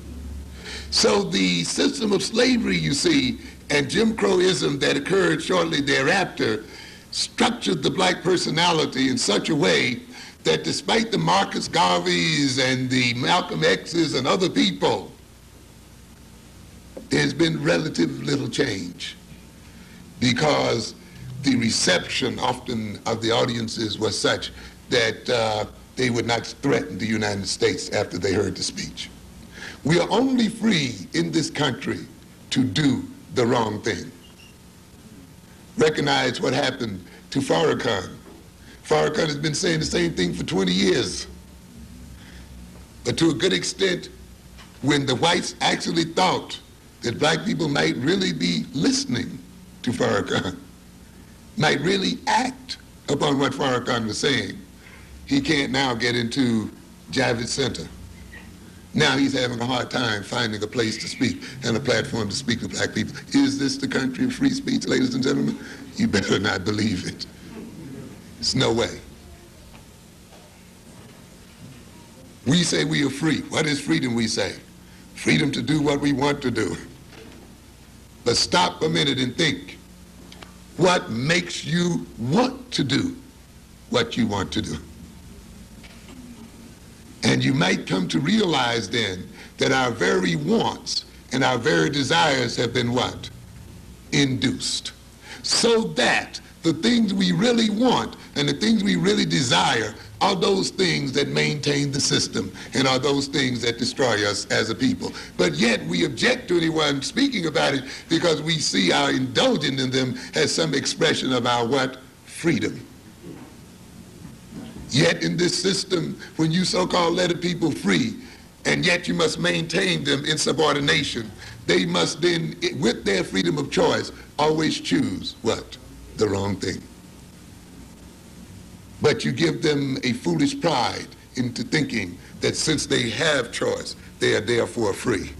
So the system of slavery, you see, and Jim Crowism that occurred shortly thereafter structured the black personality in such a way that despite the Marcus Garveys and the Malcolm X's and other people, there's been relative little change because the reception often of the audiences was such that they would not threaten the United States after they heard the speech. We are only free in this country to do the wrong thing. Recognize what happened to Farrakhan. Farrakhan has been saying the same thing for 20 years. But to a good extent, when the whites actually thought that black people might really be listening to Farrakhan, might really act upon what Farrakhan was saying, he can't now get into Javits Center Now he's having a hard time finding a place to speak and a platform to speak to black people. Is this the country of free speech, ladies and gentlemen? You better not believe it. There's no way. We say we are free. What is freedom, we say? Freedom to do what we want to do. But stop a minute and think. What makes you want to do what you want to do? And you might come to realize then that our very wants and our very desires have been what? Induced. So that the things we really want and the things we really desire are those things that maintain the system and are those things that destroy us as a people. But yet we object to anyone speaking about it because we see our indulging in them as some expression of our what? Freedom. Yet in this system, when you so-called let a people free, and yet you must maintain them in subordination, they must then, with their freedom of choice, always choose what? The wrong thing. But you give them a foolish pride into thinking that since they have choice, they are therefore free.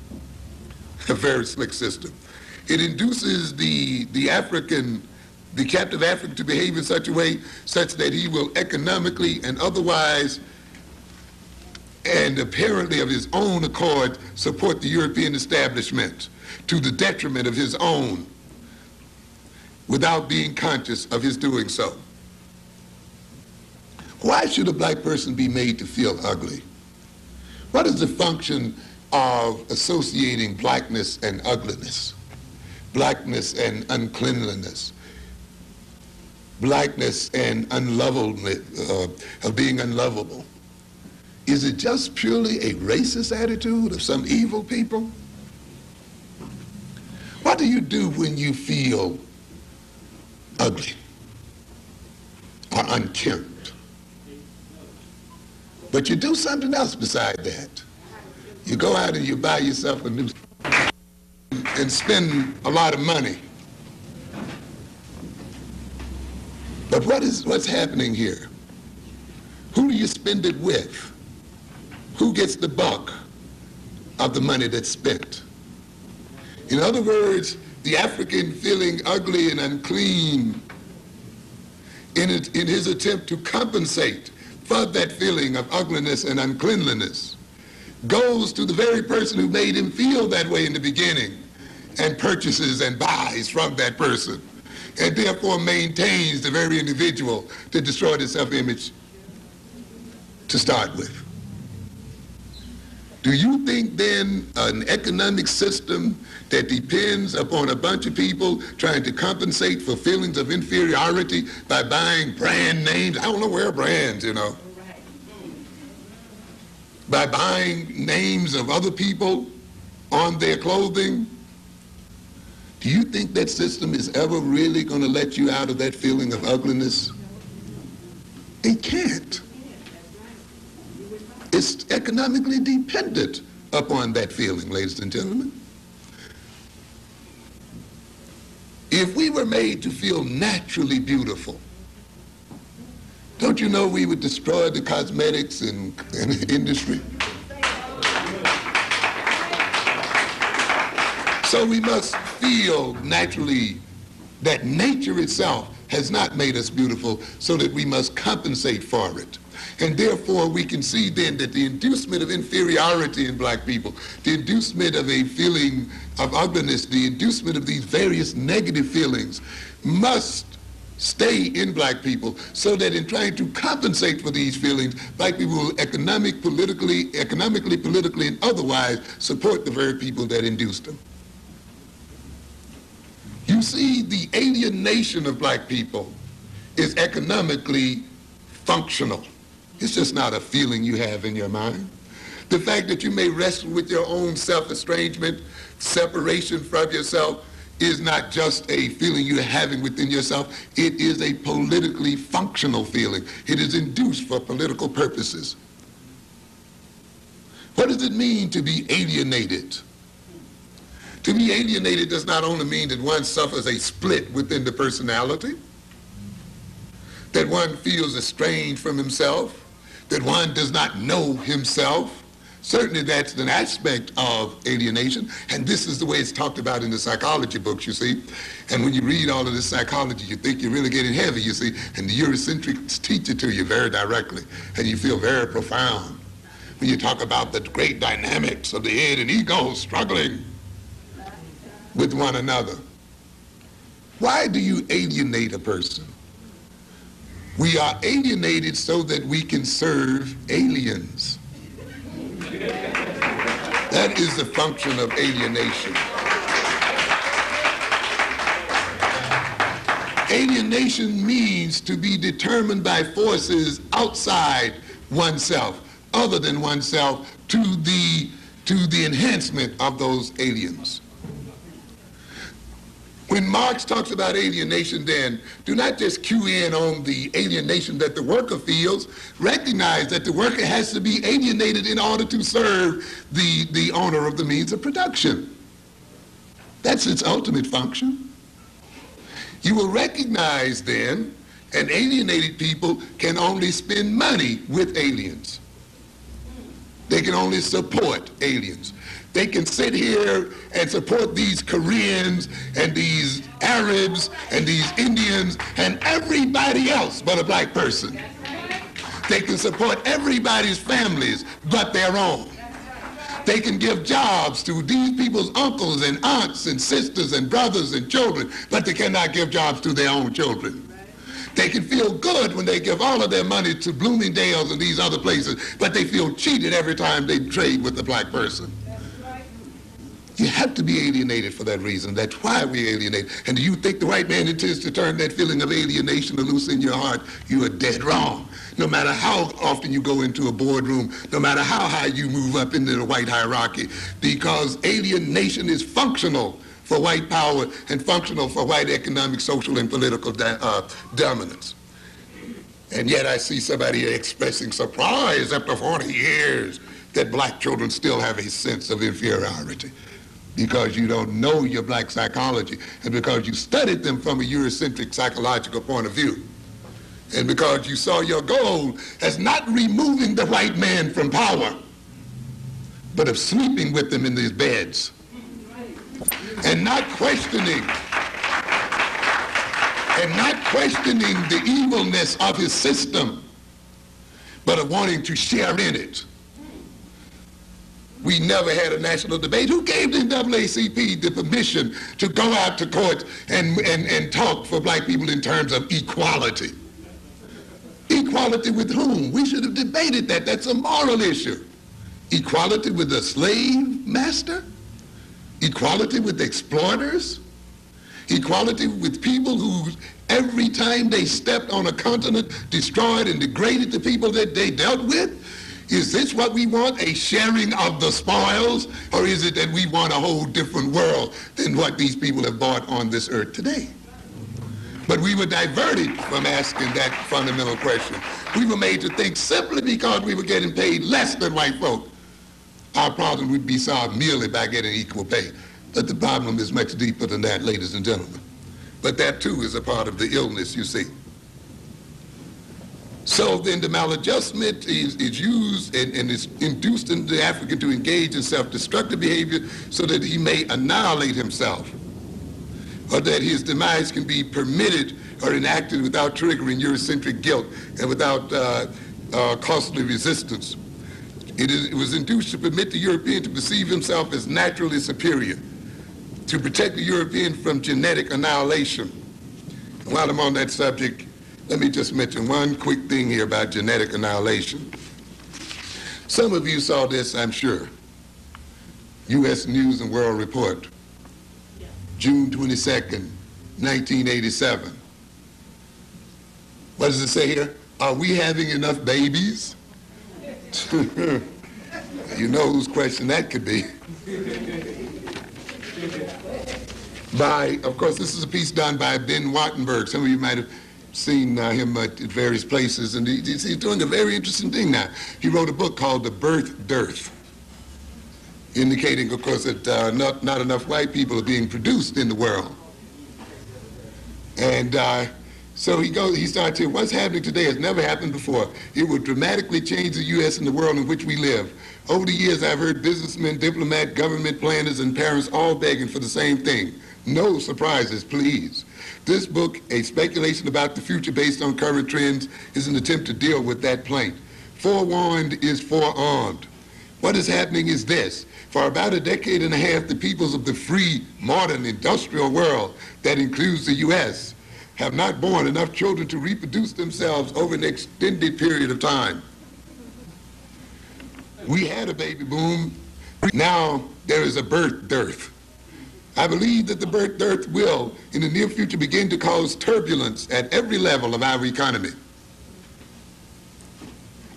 A very slick system. It induces the captive African to behave in such a way such that he will economically and otherwise and apparently of his own accord support the European establishment to the detriment of his own without being conscious of his doing so. Why should a black person be made to feel ugly? What is the function of associating blackness and ugliness, blackness and uncleanliness, blackness and unlovableness, of being unlovable? Is it just purely a racist attitude of some evil people? What do you do when you feel ugly or unkempt? But you do something else beside that. You go out and you buy yourself a new and spend a lot of money. But what's happening here? Who do you spend it with? Who gets the buck of the money that's spent? In other words, the African feeling ugly and unclean in his attempt to compensate for that feeling of ugliness and uncleanliness goes to the very person who made him feel that way in the beginning and purchases and buys from that person and therefore maintains the very individual to destroy their self-image to start with. Do you think then an economic system that depends upon a bunch of people trying to compensate for feelings of inferiority by buying brand names? I don't know where brands, you know. By buying names of other people on their clothing? Do you think that system is ever really going to let you out of that feeling of ugliness? It can't. It's economically dependent upon that feeling, ladies and gentlemen. If we were made to feel naturally beautiful, don't you know we would destroy the cosmetics and industry? So we must feel naturally that nature itself has not made us beautiful, so that we must compensate for it. And therefore, we can see then that the inducement of inferiority in black people, the inducement of a feeling of ugliness, the inducement of these various negative feelings must stay in black people, so that in trying to compensate for these feelings, black people will economically, politically, and otherwise support the very people that induced them. You see, the alienation of black people is economically functional. It's just not a feeling you have in your mind. The fact that you may wrestle with your own self-estrangement, separation from yourself, is not just a feeling you're having within yourself. It is a politically functional feeling. It is induced for political purposes. What does it mean to be alienated? To be alienated does not only mean that one suffers a split within the personality, that one feels estranged from himself, that one does not know himself, Certainly that's an aspect of alienation, and this is the way it's talked about in the psychology books, you see. And when you read all of this psychology, you think you're really getting heavy, you see, and the Eurocentrics teach it to you very directly, and you feel very profound when you talk about the great dynamics of the head and ego struggling with one another. Why do you alienate a person? We are alienated so that we can serve aliens. That is the function of alienation. Alienation means to be determined by forces outside oneself, other than oneself, to the enhancement of those aliens. When Marx talks about alienation, then, do not just cue in on the alienation that the worker feels. Recognize that the worker has to be alienated in order to serve the owner of the means of production. That's its ultimate function. You will recognize, then, an alienated people can only spend money with aliens. They can only support aliens. They can sit here and support these Koreans and these Arabs and these Indians and everybody else but a black person. They can support everybody's families but their own. They can give jobs to these people's uncles and aunts and sisters and brothers and children, but they cannot give jobs to their own children. They can feel good when they give all of their money to Bloomingdale's and these other places, but they feel cheated every time they trade with the black person. You have to be alienated for that reason. That's why we alienate. And do you think the white man intends to turn that feeling of alienation loose in your heart? You are dead wrong. No matter how often you go into a boardroom, no matter how high you move up into the white hierarchy, because alienation is functional for white power and functional for white economic, social, and political dominance. And yet I see somebody here expressing surprise after 40 years that black children still have a sense of inferiority, because you don't know your black psychology, and because you studied them from a Eurocentric psychological point of view, and because you saw your goal as not removing the white man from power, but of sleeping with them in these beds, and not questioning the evilness of his system, but of wanting to share in it. We never had a national debate. Who gave the NAACP the permission to go out to court and talk for black people in terms of equality? Equality with whom? We should have debated that. That's a moral issue. Equality with the slave master? Equality with exploiters? Equality with people who, every time they stepped on a continent, destroyed and degraded the people that they dealt with? Is this what we want, a sharing of the spoils? Or is it that we want a whole different world than what these people have bought on this earth today? But we were diverted from asking that fundamental question. We were made to think simply because we were getting paid less than white folk, our problem would be solved merely by getting equal pay. But the problem is much deeper than that, ladies and gentlemen. But that too is a part of the illness, you see. So then the maladjustment is used and is induced in the African to engage in self-destructive behavior so that he may annihilate himself, or that his demise can be permitted or enacted without triggering Eurocentric guilt and without costly resistance. It was induced to permit the European to perceive himself as naturally superior, to protect the European from genetic annihilation. And while I'm on that subject, let me just mention one quick thing here about genetic annihilation. Some of you saw this, I'm sure. U.S. News and World Report, June 22nd, 1987. What does it say here? Are we having enough babies? You know whose question that could be. Of course, this is a piece done by Ben Wattenberg. Some of you might have seen him at various places, and he's doing a very interesting thing now. He wrote a book called The Birth Dearth, indicating, of course, that not enough white people are being produced in the world. And so he starts here, what's happening today has never happened before. It will dramatically change the U.S. and the world in which we live. Over the years, I've heard businessmen, diplomats, government planners, and parents all begging for the same thing. No surprises, please. This book, A Speculation About the Future Based on Current Trends, is an attempt to deal with that plaint. Forewarned is forearmed. What is happening is this. For about a decade and a half, the peoples of the free, modern, industrial world, that includes the U.S., have not born enough children to reproduce themselves over an extended period of time. We had a baby boom. Now there is a birth dearth. I believe that the birth dearth will, in the near future, begin to cause turbulence at every level of our economy.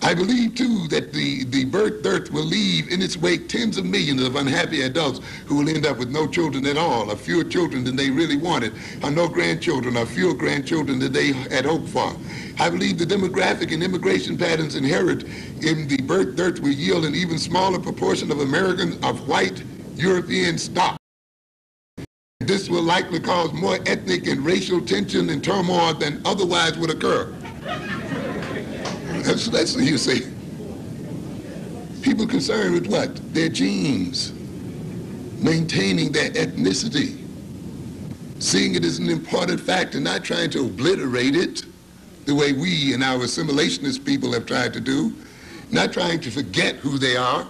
I believe, too, that the birth dearth will leave in its wake tens of millions of unhappy adults who will end up with no children at all, or fewer children than they really wanted, or no grandchildren, or fewer grandchildren than they had hoped for. I believe the demographic and immigration patterns inherent in the birth dearth will yield an even smaller proportion of Americans of white European stock. This will likely cause more ethnic and racial tension and turmoil than otherwise would occur. That's what you see. People concerned with what? Their genes, maintaining their ethnicity, seeing it as an important fact and not trying to obliterate it the way we and our assimilationist people have tried to do, not trying to forget who they are,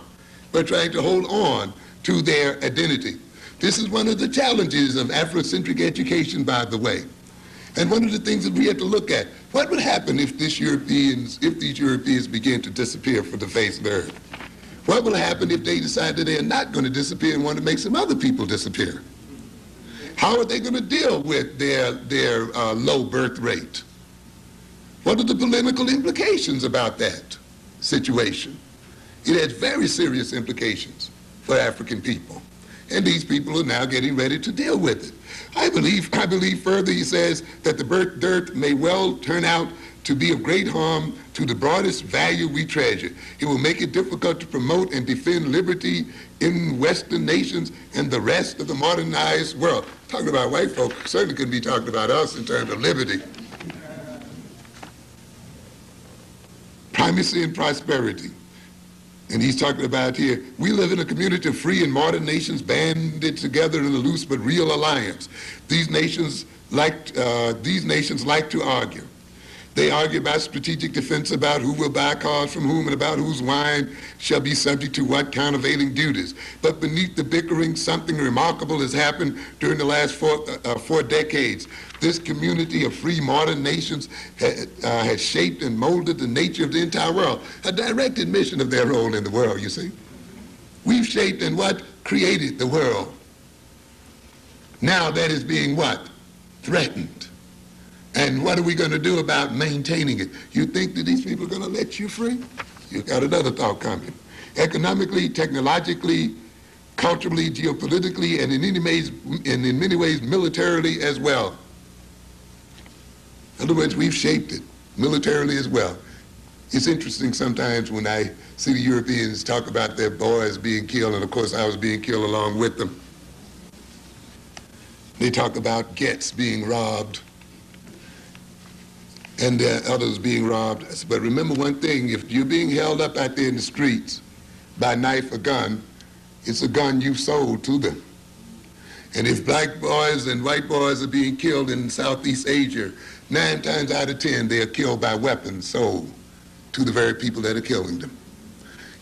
but trying to hold on to their identity. This is one of the challenges of Afrocentric education, by the way. And one of the things that we have to look at, what would happen if these Europeans begin to disappear from the face of the earth? What will happen if they decide that they are not going to disappear and want to make some other people disappear? How are they going to deal with their low birth rate? What are the political implications about that situation? It has very serious implications for African people. And these people are now getting ready to deal with it. I believe further, he says, that the birth dearth may well turn out to be of great harm to the broadest value we treasure. It will make it difficult to promote and defend liberty in Western nations and the rest of the modernized world. Talking about white folk, certainly couldn't be talking about us in terms of liberty. Primacy and prosperity. And he's talking about here, we live in a community of free and modern nations banded together in a loose but real alliance. These nations like to argue. They argue about strategic defense, about who will buy cars from whom, and about whose wine shall be subject to what countervailing duties. But beneath the bickering, something remarkable has happened during the last four decades. This community of free modern nations has shaped and molded the nature of the entire world, a direct admission of their role in the world, you see. We've shaped and what? Created the world. Now that is being what? Threatened. And what are we going to do about maintaining it? You think that these people are going to let you free? You got another thought coming. Economically, technologically, culturally, geopolitically, and in many ways militarily as well. In other words, we've shaped it militarily as well. It's interesting sometimes when I see the Europeans talk about their boys being killed, and of course I was being killed along with them. They talk about gets being robbed, and others being robbed. But remember one thing, if you're being held up out there in the streets by knife or gun, it's a gun you've sold to them. And if black boys and white boys are being killed in Southeast Asia, 9 times out of 10 they are killed by weapons sold to the very people that are killing them.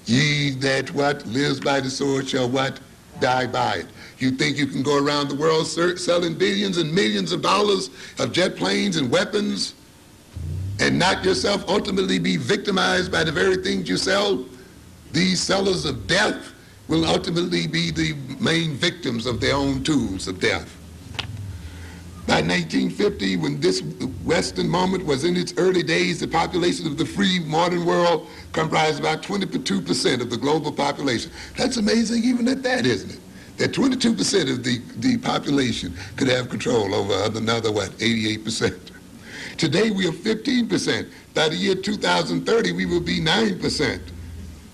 Ye that what lives by the sword shall what? Die by it. You think you can go around the world selling billions and millions of dollars of jet planes and weapons and not yourself ultimately be victimized by the very things you sell? These sellers of death will ultimately be the main victims of their own tools of death. By 1950, when this Western moment was in its early days, the population of the free modern world comprised about 22% of the global population. That's amazing even at that, isn't it? That 22% of the population could have control over another, what, 88%. Today we are 15%. By the year 2030, we will be 9%.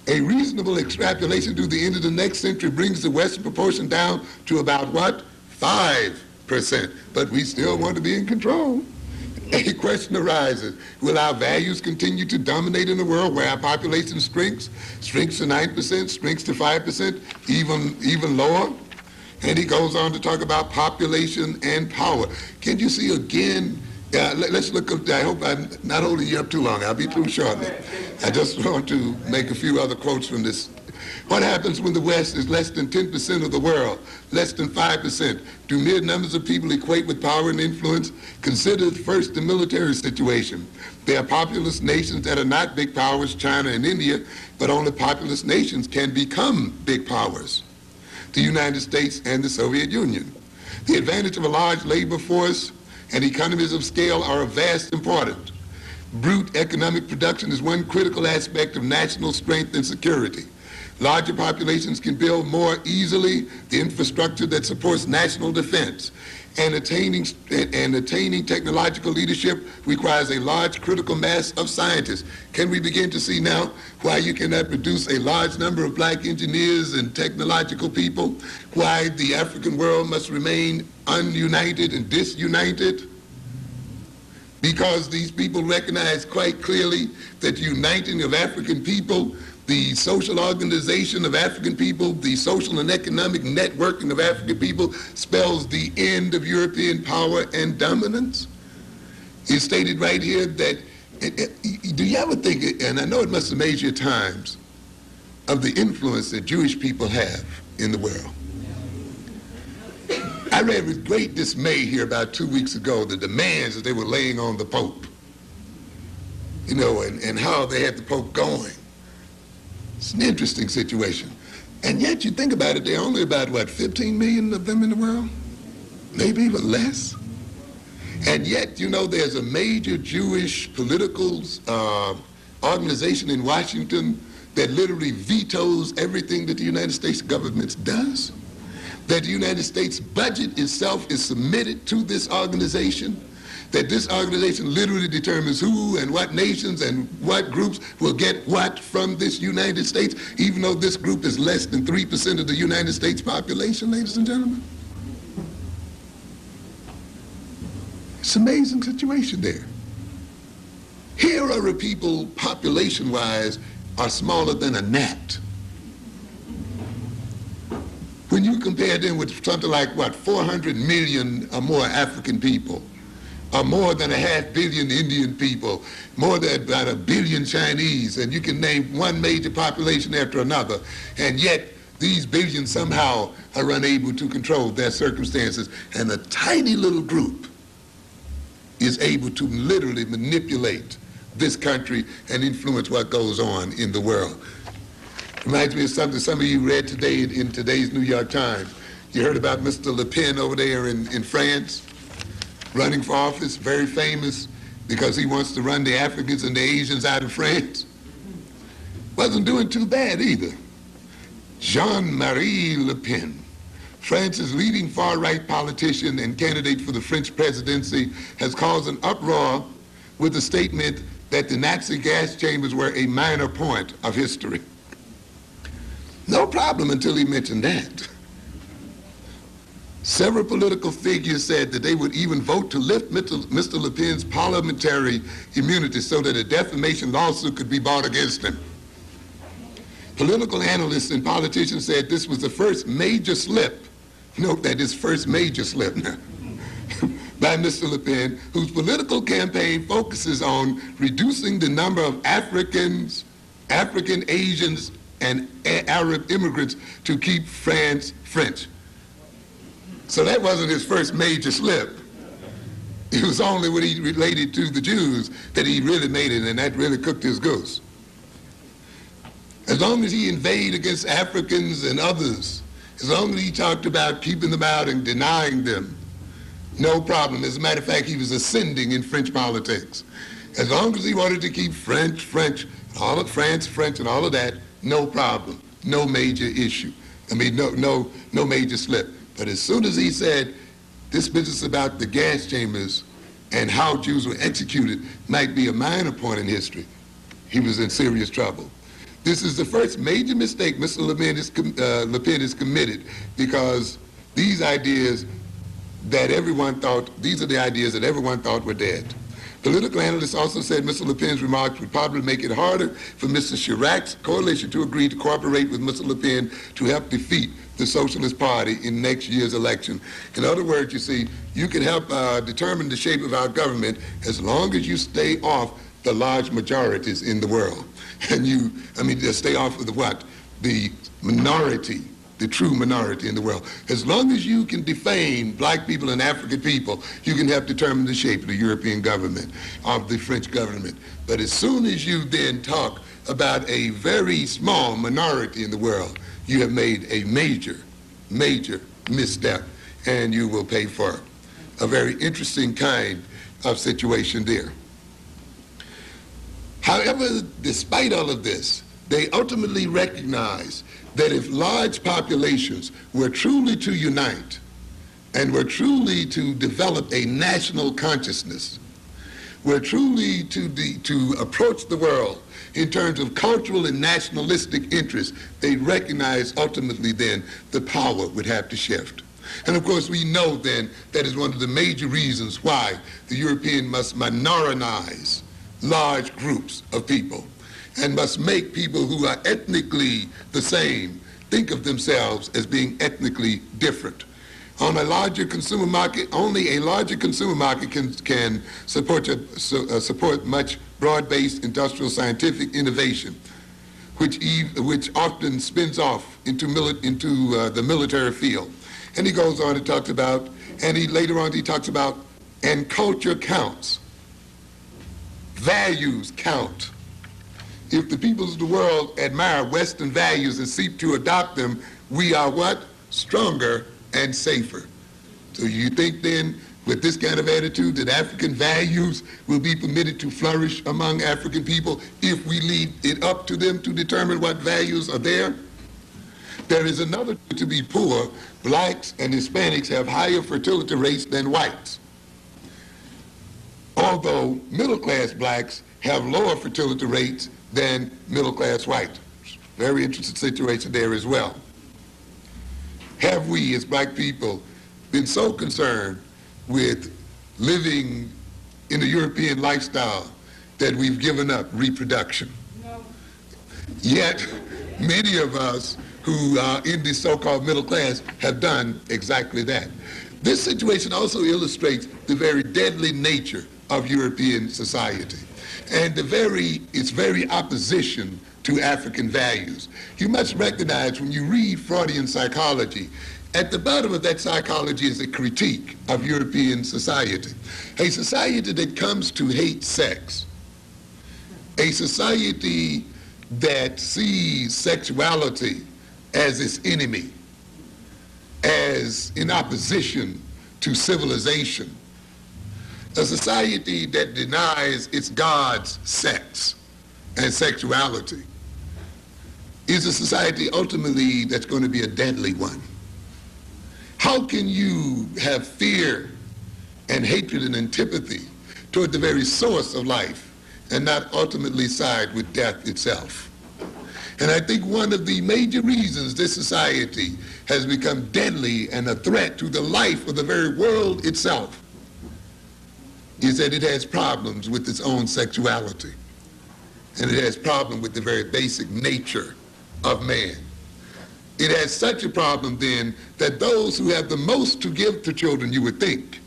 A reasonable extrapolation to the end of the next century brings the Western proportion down to about what? 5%. But we still want to be in control. A question arises, will our values continue to dominate in a world where our population shrinks to 9%, shrinks to 5%, even lower? And he goes on to talk about population and power. Can you see again, let's look up, I hope I'm not holding you up too long, I'll be through shortly. I just want to make a few other quotes from this. What happens when the West is less than 10% of the world, less than 5%? Do mere numbers of people equate with power and influence? Consider first the military situation. There are populous nations that are not big powers, China and India, but only populous nations can become big powers. The United States and the Soviet Union. The advantage of a large labor force and economies of scale are of vast importance. Brute economic production is one critical aspect of national strength and security. Larger populations can build more easily the infrastructure that supports national defense. And attaining technological leadership requires a large critical mass of scientists. Can we begin to see now why you cannot produce a large number of black engineers and technological people? Why the African world must remain ununited and disunited? Because these people recognize quite clearly that the uniting of African people, the social organization of African people, the social and economic networking of African people spells the end of European power and dominance. It's stated right here that, do you ever think, and I know it must amaze you at times, of the influence that Jewish people have in the world. I read with great dismay here about 2 weeks ago the demands that they were laying on the Pope, you know, and how they had the Pope going. It's an interesting situation. And yet, you think about it, there are only about, what, 15 million of them in the world? Maybe even less. And yet, you know, there's a major Jewish political organization in Washington that literally vetoes everything that the United States government does. That the United States budget itself is submitted to this organization. That this organization literally determines who and what nations and what groups will get what from this United States, even though this group is less than 3% of the United States population, ladies and gentlemen. It's an amazing situation there. Here are a people, population-wise, are smaller than a gnat. When you compare them with something like, what, 400 million or more African people, or more than 500 million Indian people, more than about 1 billion Chinese, and you can name one major population after another, and yet these billions somehow are unable to control their circumstances, and a tiny little group is able to literally manipulate this country and influence what goes on in the world. Reminds me of something some of you read today in today's New York Times. You heard about Mr. Le Pen over there in France, running for office, very famous because he wants to run the Africans and the Asians out of France. Wasn't doing too bad either. Jean-Marie Le Pen, France's leading far-right politician and candidate for the French presidency, has caused an uproar with the statement that the Nazi gas chambers were a minor point of history. No problem until he mentioned that. Several political figures said that they would even vote to lift Mr. Le Pen's parliamentary immunity so that a defamation lawsuit could be brought against him. Political analysts and politicians said this was the first major slip, note that is first major slip now, by Mr. Le Pen, whose political campaign focuses on reducing the number of Africans, African, Asians, and Arab immigrants to keep France French. So that wasn't his first major slip. It was only when he related to the Jews that he really made it, and that really cooked his goose. As long as he inveighed against Africans and others, as long as he talked about keeping them out and denying them, no problem. As a matter of fact, he was ascending in French politics. As long as he wanted to keep French, all of France, French, and all of that, no problem, no major issue. I mean, no major slip. But as soon as he said this business about the gas chambers and how Jews were executed might be a minor point in history, he was in serious trouble. This is the first major mistake Mr. Le Pen is committed, because these ideas that everyone thought, these are the ideas that everyone thought were dead. Political analysts also said Mr. Le Pen's remarks would probably make it harder for Mr. Chirac's coalition to agree to cooperate with Mr. Le Pen to help defeat the Socialist Party in next year's election. In other words, you see, you can help determine the shape of our government as long as you stay off the large majorities in the world. And just stay off of the what? The minority, the true minority in the world. As long as you can defame black people and African people, you can help determine the shape of the European government, of the French government. But as soon as you then talk about a very small minority in the world, you have made a major, major misstep, and you will pay for it. A very interesting kind of situation there. However, despite all of this, they ultimately recognize that if large populations were truly to unite and were truly to develop a national consciousness, were truly to approach the world in terms of cultural and nationalistic interests, they recognize ultimately then the power would have to shift. And of course we know then that is one of the major reasons why the European must minorize large groups of people and must make people who are ethnically the same think of themselves as being ethnically different. On a larger consumer market, only a larger consumer market can support much broad-based industrial scientific innovation, which often spins off into the military field. And he goes on and talks about, later on he talks about, and culture counts. Values count. If the peoples of the world admire Western values and seek to adopt them, we are what? Stronger and safer. So you think then, with this kind of attitude, that African values will be permitted to flourish among African people if we leave it up to them to determine what values are there? There is another to be poor. Blacks and Hispanics have higher fertility rates than whites, although middle-class blacks have lower fertility rates than middle-class whites. Very interesting situation there as well. Have we, as black people, been so concerned with living in the European lifestyle that we've given up reproduction? No. Yet, many of us who are in the so-called middle class have done exactly that. This situation also illustrates the very deadly nature of European society and its very opposition to African values. You must recognize when you read Freudian psychology, at the bottom of that psychology is a critique of European society. A society that comes to hate sex. A society that sees sexuality as its enemy, as in opposition to civilization. A society that denies its gods sex and sexuality is a society ultimately that's going to be a deadly one. How can you have fear and hatred and antipathy toward the very source of life and not ultimately side with death itself? And I think one of the major reasons this society has become deadly and a threat to the life of the very world itself is that it has problems with its own sexuality. And it has problems with the very basic nature of man. It has such a problem then that those who have the most to give to children, you would think,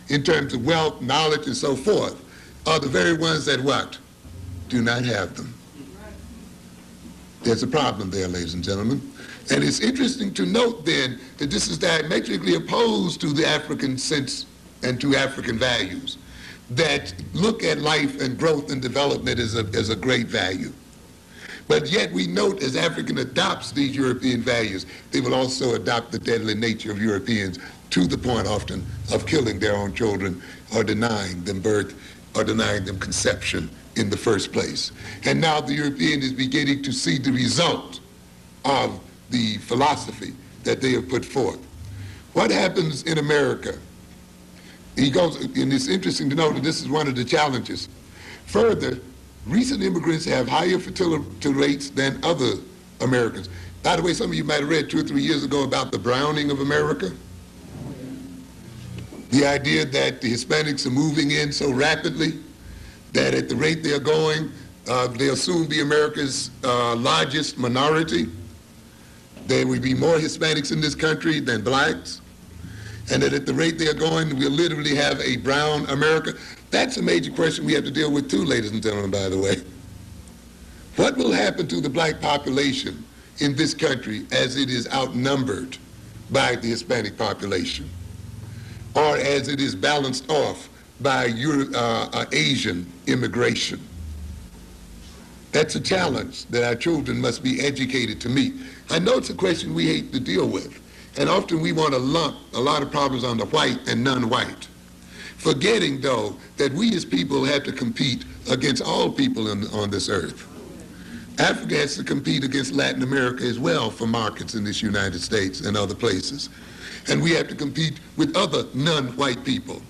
in terms of wealth, knowledge, and so forth, are the very ones that what? Do not have them. There's a problem there, ladies and gentlemen. And it's interesting to note then that this is diametrically opposed to the African sense and to African values that look at life and growth and development as a great value. But yet we note as African adopts these European values, they will also adopt the deadly nature of Europeans to the point often of killing their own children or denying them birth or denying them conception in the first place. And now the European is beginning to see the result of the philosophy that they have put forth. What happens in America? He goes, and it's interesting to note that this is one of the challenges. Further, recent immigrants have higher fertility rates than other Americans. By the way, some of you might have read 2 or 3 years ago about the browning of America. The idea that the Hispanics are moving in so rapidly that at the rate they're going, they'll soon be America's largest minority. There will be more Hispanics in this country than blacks. And that at the rate they're going, we'll literally have a brown America. That's a major question we have to deal with too, ladies and gentlemen, by the way. What will happen to the black population in this country as it is outnumbered by the Hispanic population, or as it is balanced off by Asian immigration? That's a challenge that our children must be educated to meet. I know it's a question we hate to deal with, and often we want to lump a lot of problems on the white and non-white, forgetting, though, that we as people have to compete against all people on this earth. Africa has to compete against Latin America as well for markets in this United States and other places. And we have to compete with other non-white people.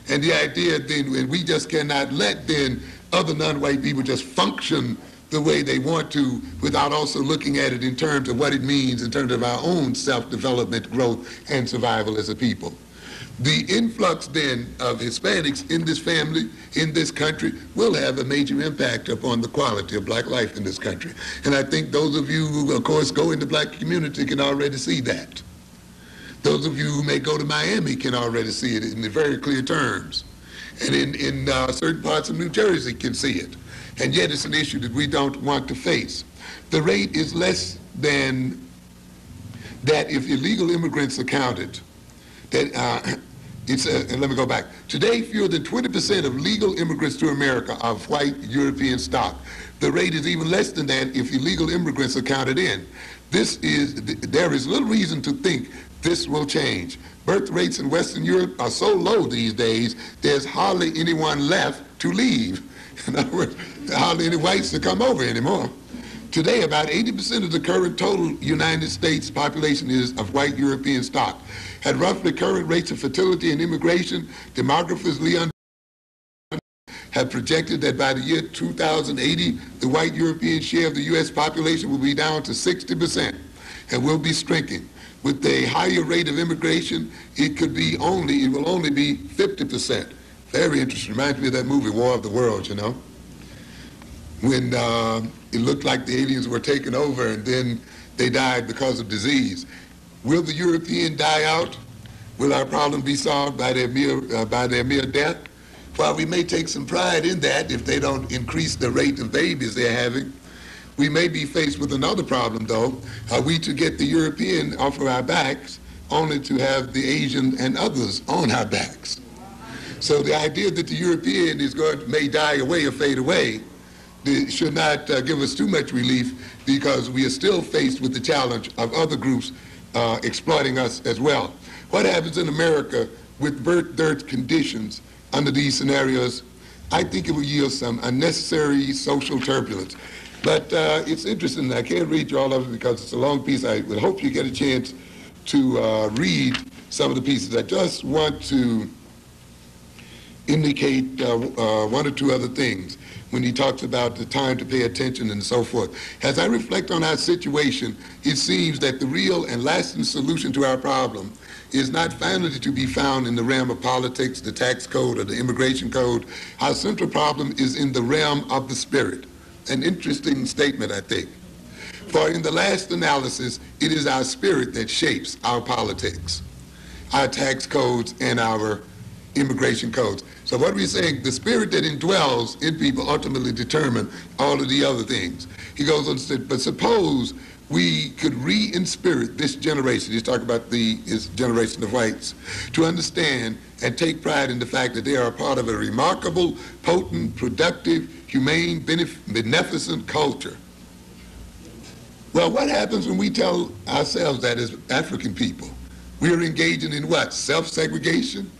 And the idea then, and we just cannot let then other non-white people just function the way they want to without also looking at it in terms of what it means in terms of our own self-development, growth, and survival as a people. The influx then of Hispanics in this family, in this country, will have a major impact upon the quality of black life in this country. And I think those of you who, of course, go in the black community can already see that. Those of you who may go to Miami can already see it in very clear terms. And in certain parts of New Jersey can see it. And yet it's an issue that we don't want to face. The rate is less than that if illegal immigrants are counted. That and let me go back. Today, fewer than 20% of legal immigrants to America are of white European stock. The rate is even less than that if illegal immigrants are counted in. There is little reason to think this will change. Birth rates in Western Europe are so low these days, there's hardly anyone left to leave. In other words, hardly any whites to come over anymore. Today, about 80% of the current total United States population is of white European stock. At roughly current rates of fertility and immigration, demographers Leon have projected that by the year 2080, the white European share of the U.S. population will be down to 60% and will be shrinking. With a higher rate of immigration, it will only be 50%. Very interesting. Reminds me of that movie, War of the Worlds, you know, when it looked like the aliens were taking over and then they died because of disease. Will the European die out? Will our problem be solved by their mere death? While we may take some pride in that if they don't increase the rate of babies they're having, we may be faced with another problem, though. Are we to get the European off of our backs only to have the Asian and others on our backs? So the idea that the European may die away or fade away should not give us too much relief, because we are still faced with the challenge of other groups exploiting us as well. What happens in America with birth dearth conditions under these scenarios? I think it will yield some unnecessary social turbulence. But it's interesting. I can't read you all of it because it's a long piece. I would hope you get a chance to read some of the pieces. I just want to indicate one or two other things when he talks about the time to pay attention and so forth. As I reflect on our situation, it seems that the real and lasting solution to our problem is not finally to be found in the realm of politics, the tax code, or the immigration code. Our central problem is in the realm of the spirit. An interesting statement, I think. For in the last analysis, it is our spirit that shapes our politics, our tax codes, and our immigration codes. So what we're saying, the spirit that indwells in people ultimately determine all of the other things. He goes on to say, but suppose we could re-inspirit this generation, he's talking about his generation of whites, to understand and take pride in the fact that they are a part of a remarkable, potent, productive, humane, beneficent culture. Well, what happens when we tell ourselves that as African people? We are engaging in what? Self-segregation?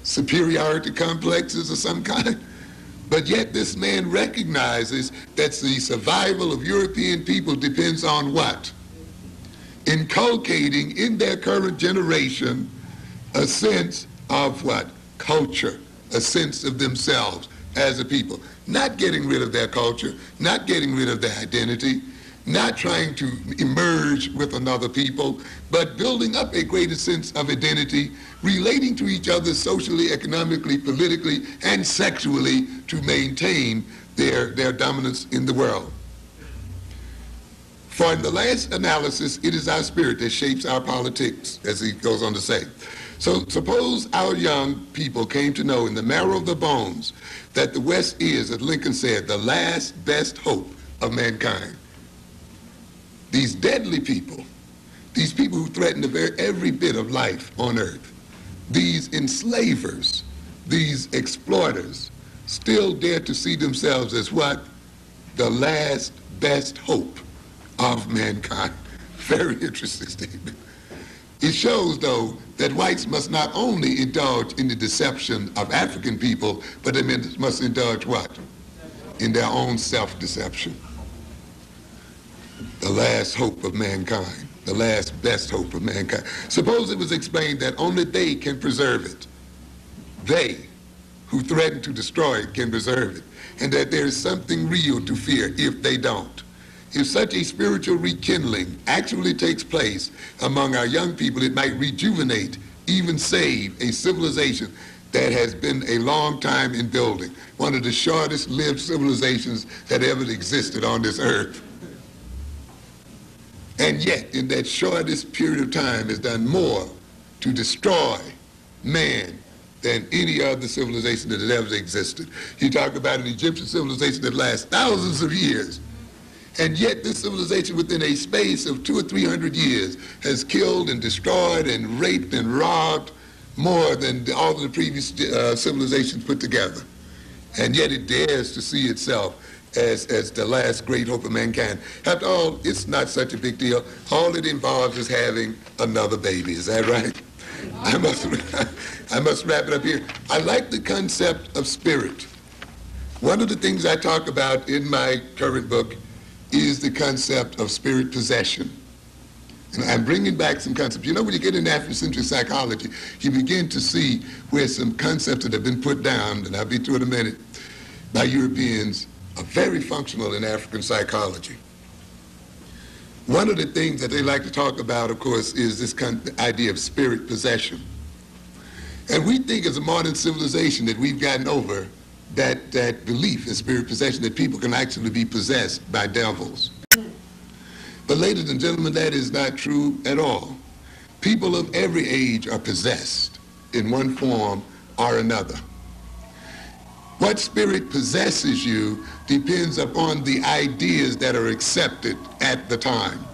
Superiority complexes of some kind? But yet this man recognizes that the survival of European people depends on what? Inculcating in their current generation a sense of what? Culture, a sense of themselves as a people. Not getting rid of their culture, not getting rid of their identity, not trying to emerge with another people, but building up a greater sense of identity, relating to each other socially, economically, politically, and sexually to maintain their dominance in the world. For in the last analysis, it is our spirit that shapes our politics, as he goes on to say. So suppose our young people came to know in the marrow of their bones that the West is, as Lincoln said, the last best hope of mankind. These deadly people, these people who threaten every bit of life on earth, these enslavers, these exploiters, still dare to see themselves as what? The last best hope of mankind. Very interesting statement. It shows, though, that whites must not only indulge in the deception of African people, but they must indulge what? In their own self-deception. The last hope of mankind, the last best hope of mankind. Suppose it was explained that only they can preserve it. They, who threaten to destroy it, can preserve it, and that there is something real to fear if they don't. If such a spiritual rekindling actually takes place among our young people, it might rejuvenate, even save, a civilization that has been a long time in building, one of the shortest lived civilizations that ever existed on this earth. And yet, in that shortest period of time, has done more to destroy man than any other civilization that had ever existed. You talk about an Egyptian civilization that lasts thousands of years. And yet this civilization within a space of 200 or 300 years has killed and destroyed and raped and robbed more than all of the previous civilizations put together. And yet it dares to see itself as the last great hope of mankind. After all, it's not such a big deal. All it involves is having another baby. Is that right? I must wrap it up here. I like the concept of spirit. One of the things I talk about in my current book is the concept of spirit possession. And I'm bringing back some concepts. You know, when you get into Afrocentric psychology, you begin to see where some concepts that have been put down, and I'll be to it in a minute, by Europeans, are very functional in African psychology. One of the things that they like to talk about, of course, is this idea of spirit possession. And we think as a modern civilization that we've gotten over that belief in spirit possession, that people can actually be possessed by devils. But ladies and gentlemen, that is not true at all. People of every age are possessed in one form or another. What spirit possesses you depends upon the ideas that are accepted at the time.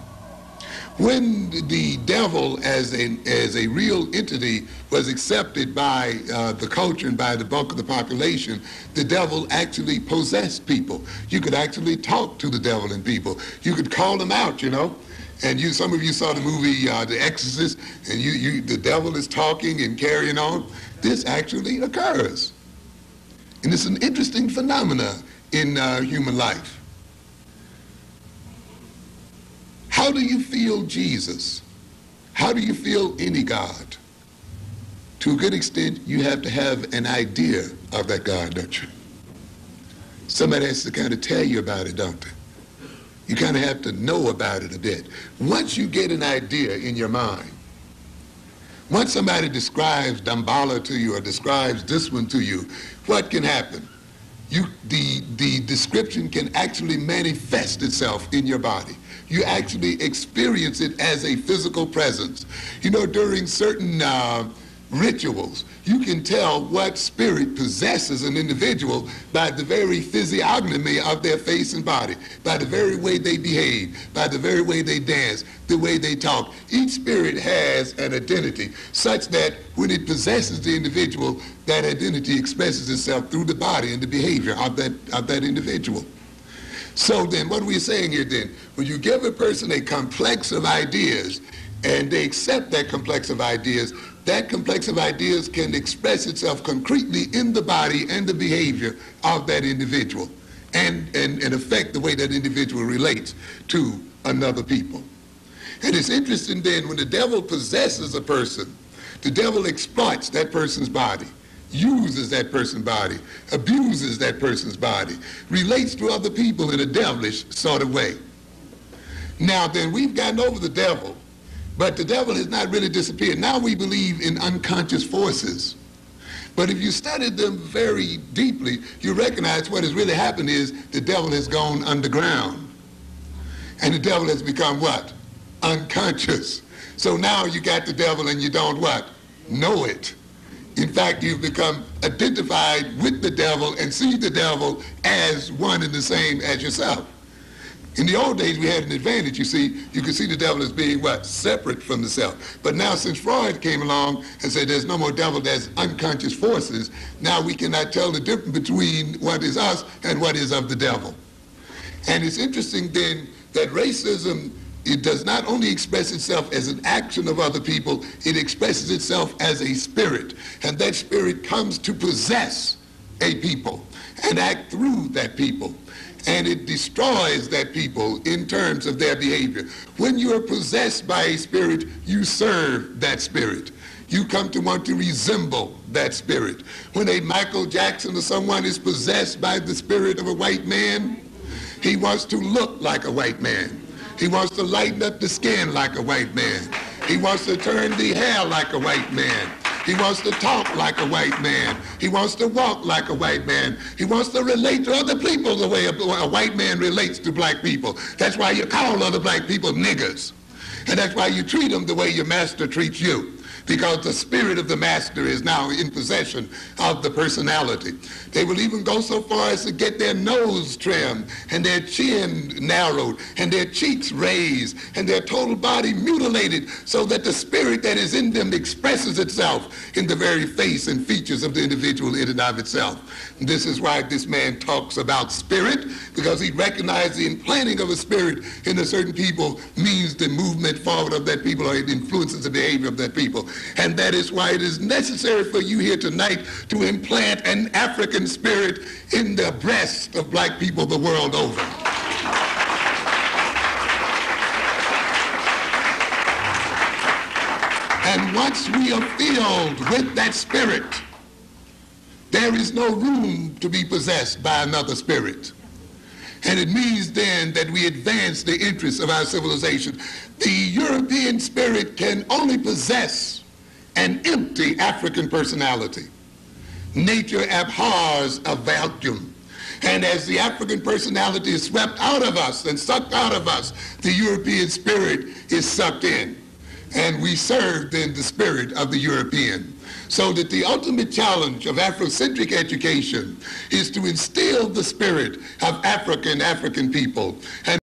When the devil as a real entity was accepted by the culture and by the bulk of the population, the devil actually possessed people. You could actually talk to the devil and people. You could call them out, you know. And some of you saw the movie The Exorcist, and the devil is talking and carrying on. This actually occurs. And it's an interesting phenomenon in human life. How do you feel Jesus? How do you feel any God? To a good extent, you have to have an idea of that God, don't you? Somebody has to kind of tell you about it, don't they? You kind of have to know about it a bit. Once you get an idea in your mind, once somebody describes Damballa to you or describes this one to you, what can happen? The description can actually manifest itself in your body. You actually experience it as a physical presence. You know, during certain rituals, you can tell what spirit possesses an individual by the very physiognomy of their face and body, by the very way they behave, by the very way they dance, the way they talk. Each spirit has an identity such that when it possesses the individual, that identity expresses itself through the body and the behavior of that individual. So then, what are we saying here then? When you give a person a complex of ideas and they accept that complex of ideas can express itself concretely in the body and the behavior of that individual and affect the way that individual relates to another people. And it's interesting then, when the devil possesses a person, the devil exploits that person's body, uses that person's body, abuses that person's body, relates to other people in a devilish sort of way. Now then, we've gotten over the devil, but the devil has not really disappeared. Now we believe in unconscious forces. But if you study them very deeply, you recognize what has really happened is the devil has gone underground. And the devil has become what? Unconscious. So now you got the devil and you don't what? Know it. In fact, you've become identified with the devil and see the devil as one and the same as yourself. In the old days, we had an advantage, you see. You could see the devil as being what? Separate from the self. But now since Freud came along and said there's no more devil, there's unconscious forces, now we cannot tell the difference between what is us and what is of the devil. And it's interesting then that racism, it does not only express itself as an action of other people, it expresses itself as a spirit. And that spirit comes to possess a people and act through that people. And it destroys that people in terms of their behavior. When you are possessed by a spirit, you serve that spirit. You come to want to resemble that spirit. When a Michael Jackson or someone is possessed by the spirit of a white man, he wants to look like a white man. He wants to lighten up the skin like a white man. He wants to turn the hair like a white man. He wants to talk like a white man. He wants to walk like a white man. He wants to relate to other people the way a white man relates to black people. That's why you call other black people niggers. And that's why you treat them the way your master treats you. Because the spirit of the master is now in possession of the personality. They will even go so far as to get their nose trimmed and their chin narrowed and their cheeks raised and their total body mutilated so that the spirit that is in them expresses itself in the very face and features of the individual in and of itself. And this is why this man talks about spirit, because he recognized the implanting of a spirit in a certain people means the movement forward of that people, or it influences the behavior of that people. And that is why it is necessary for you here tonight to implant an African spirit in the breast of black people the world over. And once we are filled with that spirit, there is no room to be possessed by another spirit. And it means then that we advance the interests of our civilization. The European spirit can only possess an empty African personality. Nature abhors a vacuum. And as the African personality is swept out of us and sucked out of us, the European spirit is sucked in. And we serve then the spirit of the European. So that the ultimate challenge of Afrocentric education is to instill the spirit of African people. And